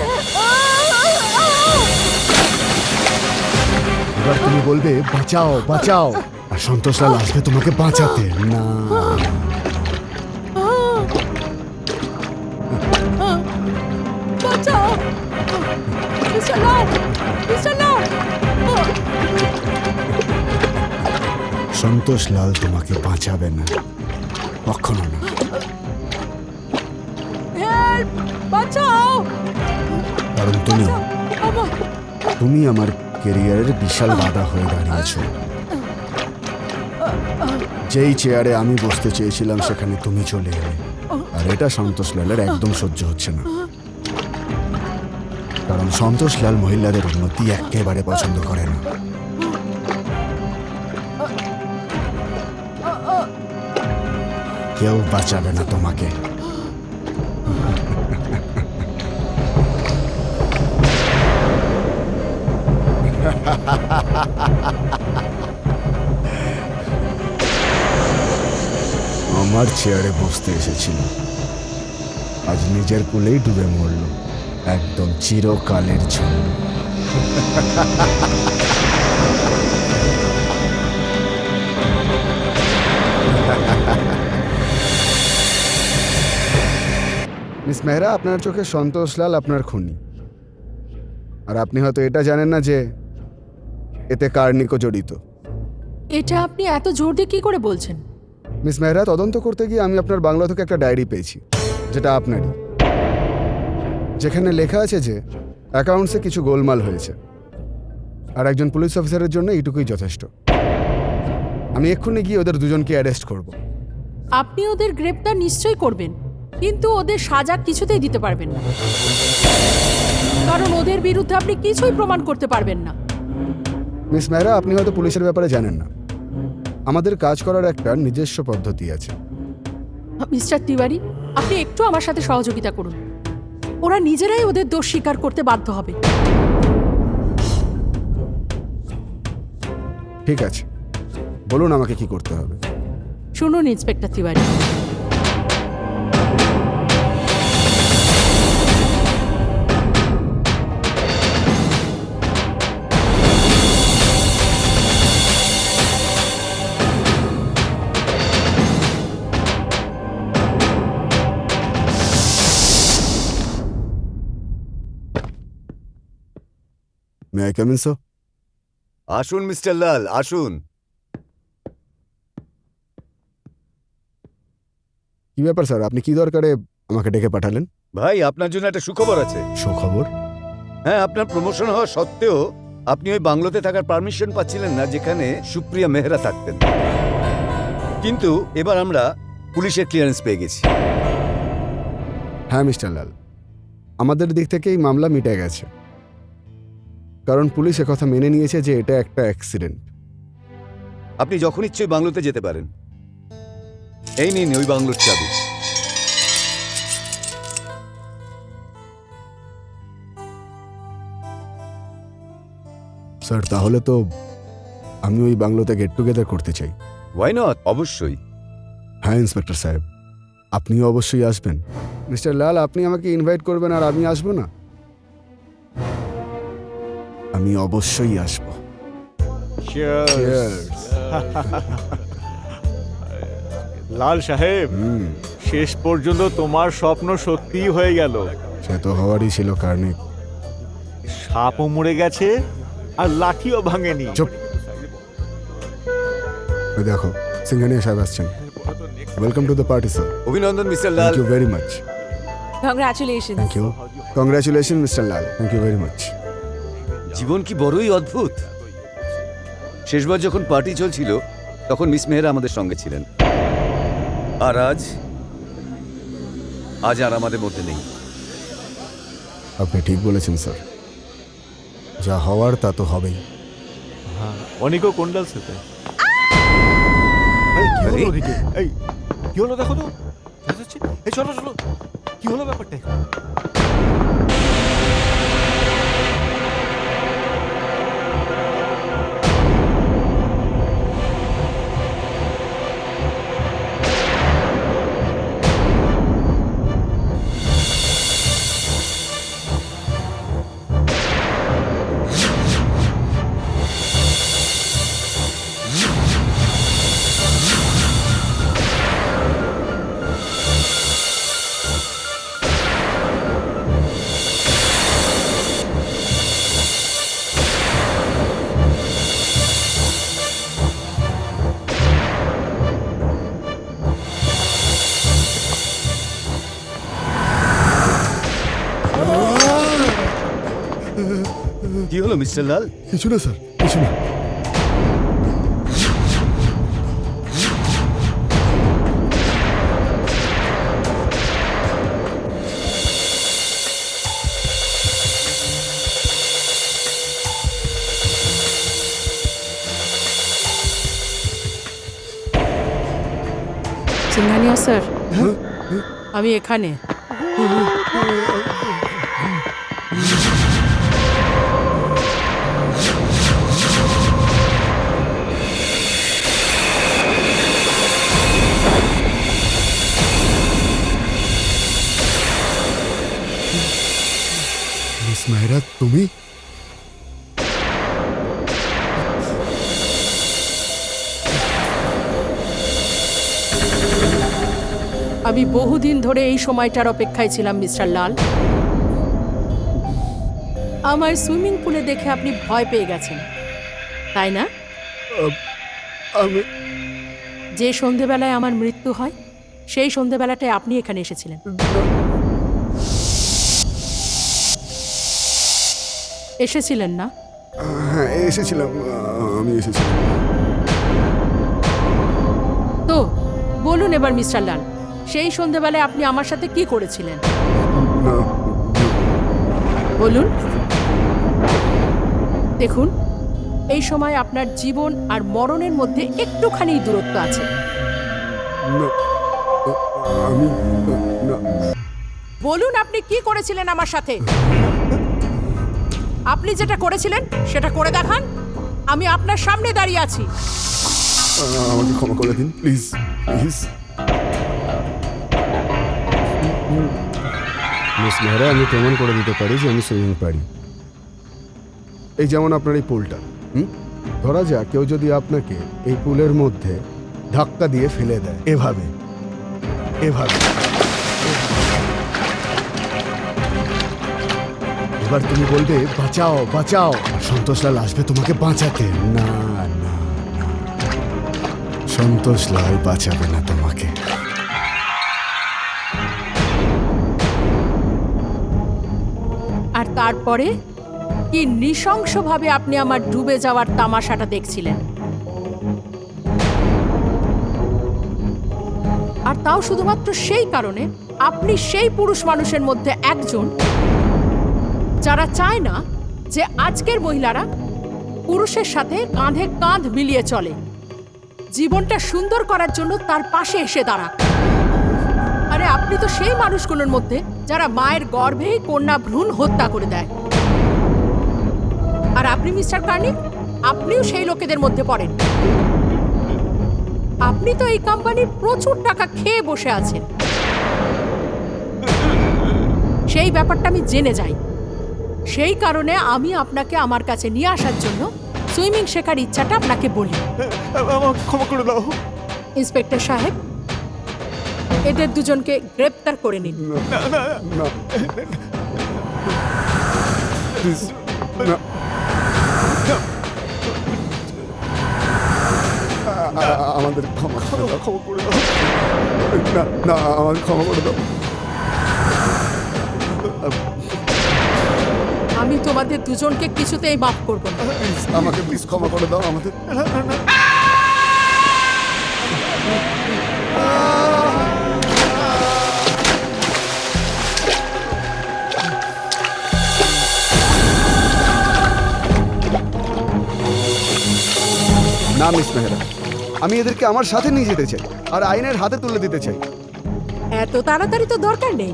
এবার তুমি বলবে বাঁচাও বাঁচাও, আর সন্তোষলাল আসবে তোমাকে বাঁচাতে। না, বাঁচাও মিস্টার লাল, মিস্টার লাল। সন্তোষলাল তোমাকে বাঁচাবে না, কখনো না। হেল্প, বাঁচাও, কারণ তুমি আমার কেরিয়ারের বিশাল বাধা হয়ে দাঁড়িয়েছো। যেই চেয়ারে আমি বসতে চেয়েছিলাম সেখানে তুমি চলে এলে, আর এটা সন্তোষলালের একদম সহ্য হচ্ছে না। কারণ সন্তোষলাল মহিলাদের উন্নতি একেবারে পছন্দ করে না। কেউ বাঁচাবে না তোমাকে। আমার চেয়ারে বসতে এসেছিল, আজ নিজের কোলেই ডুবে মরল, একদম চিরকালের জন্য। মিস মেহরা, আপনার চোখে সন্তোষলাল আপনার খুনি, আর আপনি হয়তো এটা জানেন না যে এতে কার্নিকও জড়িত। এটা আপনি এত জোর দিয়ে কি করে বলছেন? মিস মেহরা, তদন্ত করতে গিয়ে আমি আপনার বাংলা থেকে একটা ডায়েরি পেয়েছি, যেটা আপনারই, যেখানে লেখা আছে যে অ্যাকাউন্টসে কিছু গোলমাল হয়েছে, আর একজন পুলিশ অফিসারের জন্য এইটুকুই যথেষ্ট। আমি এক্ষুনি গিয়ে ওদের দুজনকে অ্যারেস্ট করব। আপনি ওদের গ্রেপ্তার নিশ্চয়ই করবেন, কিন্তু ওদের সাজা কিছুতেই দিতে পারবেন না। কারণ ওদের বিরুদ্ধে আপনি কিছুই প্রমাণ করতে পারবেন না। মিস মেহরা, আপনি হয়তো পুলিশের ব্যাপারে জানেন না। আমাদের কাজ করার একটা নিজস্ব পদ্ধতি আছে। মিস্টার তিওয়ারি, আপনি একটু আমার সাথে সহযোগিতা করুন। ওরা নিজেরাই ওদের দোষ স্বীকার করতে বাধ্য হবে। ঠিক আছে, বলুন আমাকে কি করতে হবে। শুনুন inspector Tiwari, may I come in sir? আসুন মিস্টার লাল, আসুন। কি ব্যাপার স্যার, আপনি কি দরকারে আমাকে ডেকে পাঠালেন? ভাই, আপনার জন্য একটা সুখবর আছে। সুখবর? হ্যাঁ, আপনার প্রমোশন হওয়া সত্ত্বেও আপনি ওই বাংলোতে থাকার পারমিশন পাচ্ছিলেন না যেখানে সুপ্রিয়া মেহরা থাকতেন। কিন্তু এবার আমরা পুলিশের ক্লিয়ারেন্স পেয়ে গেছি। হ্যাঁ মিস্টার লাল, আমাদের দিক থেকে এই মামলা মিটে গেছে, কারণ পুলিশ একথা মেনে নিয়েছে যে এটা একটা অ্যাক্সিডেন্ট। আপনি যখন ইচ্ছে ওই বাংলোতে যেতে পারেন। এই নিন ওই বাংলোর চাবি। স্যার, তাহলে তো আমি ওই বাংলোতে গেট টুগেদার করতে চাই। Why not? অবশ্যই। হ্যাঁ ইন্সপেক্টর সাহেব, আপনিও অবশ্যই আসবেন। মিস্টার লাল, আপনি আমাকে ইনভাইট করবেন আর আমি আসবো না? আমি অবশ্যই আসবো। Cheers. লাল সাহেব, শেষ পর্যন্ত তোমার স্বপ্ন সত্যি হয়ে গেল। সে তো হওয়ারই ছিল কার্নিক। সাপও মরে গেছে আর লাঠিও ভাঙেনি। চুপ। ওই দেখো, সিঙ্গানিয়া সাহেব আসছেন। Welcome to the party sir. অভিনন্দন mister Lal. Thank you very much. Congratulation. Thank you. Congratulation mister Lal. Thank you very much. জীবন কি বড়ই অদ্ভুত। শেষবার যখন পার্টি চলছিল তখন মিস মেহরা আমাদের সঙ্গে ছিলেন, আর আজ আর আমাদের মধ্যে নেই। আপনি ঠিক বলেছেন স্যার, যা হওয়ার তা তো হবেই। অনেকও কোন্ডাল সাথে। এই কি হলো দেখো তো। এই চলো চলো, কি হলো ব্যাপারটা? কি হলো মিস্টার লাল? কিছু না স্যার, কিছু না। সিংহানিয়া স্যার, আমি এখানে। মিস মেহরা, তুমি? আমি বহুদিন ধরে এই সময়টার অপেক্ষায় ছিলাম মিস্টার লাল। আমার সুইমিং পুলে দেখে আপনি ভয় পেয়ে গেছেন, তাই না? আমি যে সন্ধেবেলায় আমার মৃত্যু হয় সেই সন্ধেবেলাটায় আপনি এখানে এসেছিলেন। এসেছিলেন না? হ্যাঁ এসেছিলাম, আমি এসেছিলাম। তো বলুন এবার মিস্টার লাল, সেই সন্ধেবেলায় আপনি আমার সাথে কি করেছিলেন? না, বলুন। দেখুন, এই সময় আপনার জীবন আর মরণের মধ্যে একটুখানি দূরত্ব আছে। না, আমি না, বলুন, আপনি কি করেছিলেন আমার সাথে? আপনি যেটা করেছিলেন সেটা করে দেখান। আমি আপনার সামনে দাঁড়িয়ে আছি। আমাকে ক্ষমা করে দিন প্লিজ, প্লিজ। মিস মেহরা, আমি প্রমাণ করে দিতে পারি যে আমি সুইমিং পারি। এই যেমন আপনার এই পুলটা, ধরা যাক কেউ যদি আপনাকে এই পুলের মধ্যে ধাক্কা দিয়ে ফেলে দেয়, এভাবে এভাবে, এবার তুমি বলবে বাঁচাও বাঁচাও, সন্তোষলাল আসবে তোমাকে বাঁচাতে। না না, সন্তোষলাল বাঁচাবে না তোমাকে। আর তারপরে কি নৃশংসভাবে আপনি আমার ডুবে যাওয়ার তামাশাটা দেখছিলেন। আর তাও শুধুমাত্র সেই কারণে আপনি সেই পুরুষ মানুষের মধ্যে একজন যারা চায় না যে আজকের মহিলারা পুরুষের সাথে কাঁধে কাঁধ মিলিয়ে চলে, জীবনটা সুন্দর করার জন্য তার পাশে এসে দাঁড়াক। আরে আপনি তো সেই মানুষগুলোর মধ্যে যারা মায়ের গর্ভেই কন্যা ভ্রূণ হত্যা করে দেয়। আর আপনি মিস্টার কার্নিক, আপনিও সেই লোকেদের মধ্যে পড়েন। আপনি তো এই কোম্পানির প্রচুর টাকা খেয়ে বসে আছেন। সেই ব্যাপারটা আমি জেনে যাই। সেই কারণে আমি আপনাকে আমার কাছে নিয়ে আসার জন্য সুইমিং শেখার ইচ্ছাটা আপনাকে বলি। আমাকে ক্ষমা করে দাও। ইন্সপেক্টর সাহেব, এদের দুজনকে গ্রেপ্তার করে নিন। না না না, প্লিজ না, আমাদের ক্ষমা করে দাও, ক্ষমা করে দাও। না না, আমাকে ক্ষমা করে দাও। আমি তোমাদের দুজনকে কিছুতেই মাফ করব না। প্লিজ আমাকে প্লিজ ক্ষমা করে দাও। আমাদের না মিস মেহরা, আমি এদেরকে আমার সাথে নিয়ে যেতে চাই আর আইনের হাতে তুলে দিতে চাই। এত তাড়াতাড়ি তো দরকার নেই।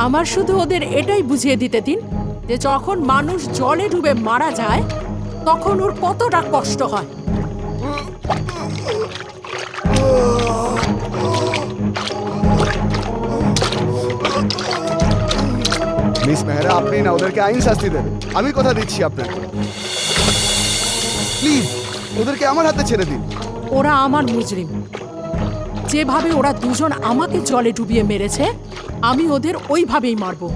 আমার শুধু ওদের এটাই বুঝিয়ে দিতে দিন যে যখন মানুষ জলে ডুবে মারা যায় তখন ওর কতটা কষ্ট হয়। মিস মেহরা, আপনি না ওদেরকে আইন শাস্তি দেবেন, আমি কথা দিচ্ছি আপনাকে। প্লিজ ওদেরকে আমার হাতে ছেড়ে দিন। ওরা আমার মুজরিম। যেভাবে ওরা দুজন আমাকে জলে ডুবিয়ে মেরেছে, আমি ওদের ওইভাবেই মারবো।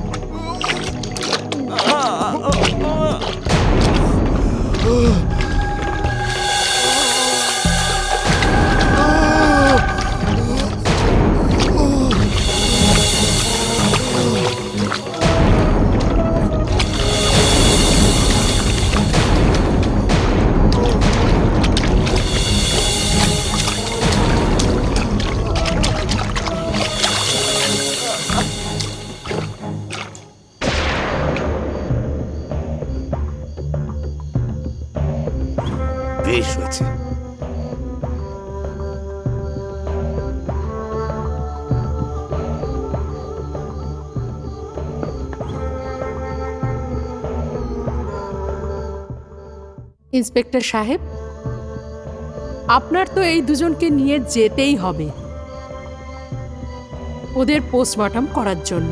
বেশ হয়েছে। ইন্সপেক্টর সাহেব, আপনার তো এই দুজনকে নিয়ে যেতেই হবে ওদের পোস্টমর্টম করার জন্য।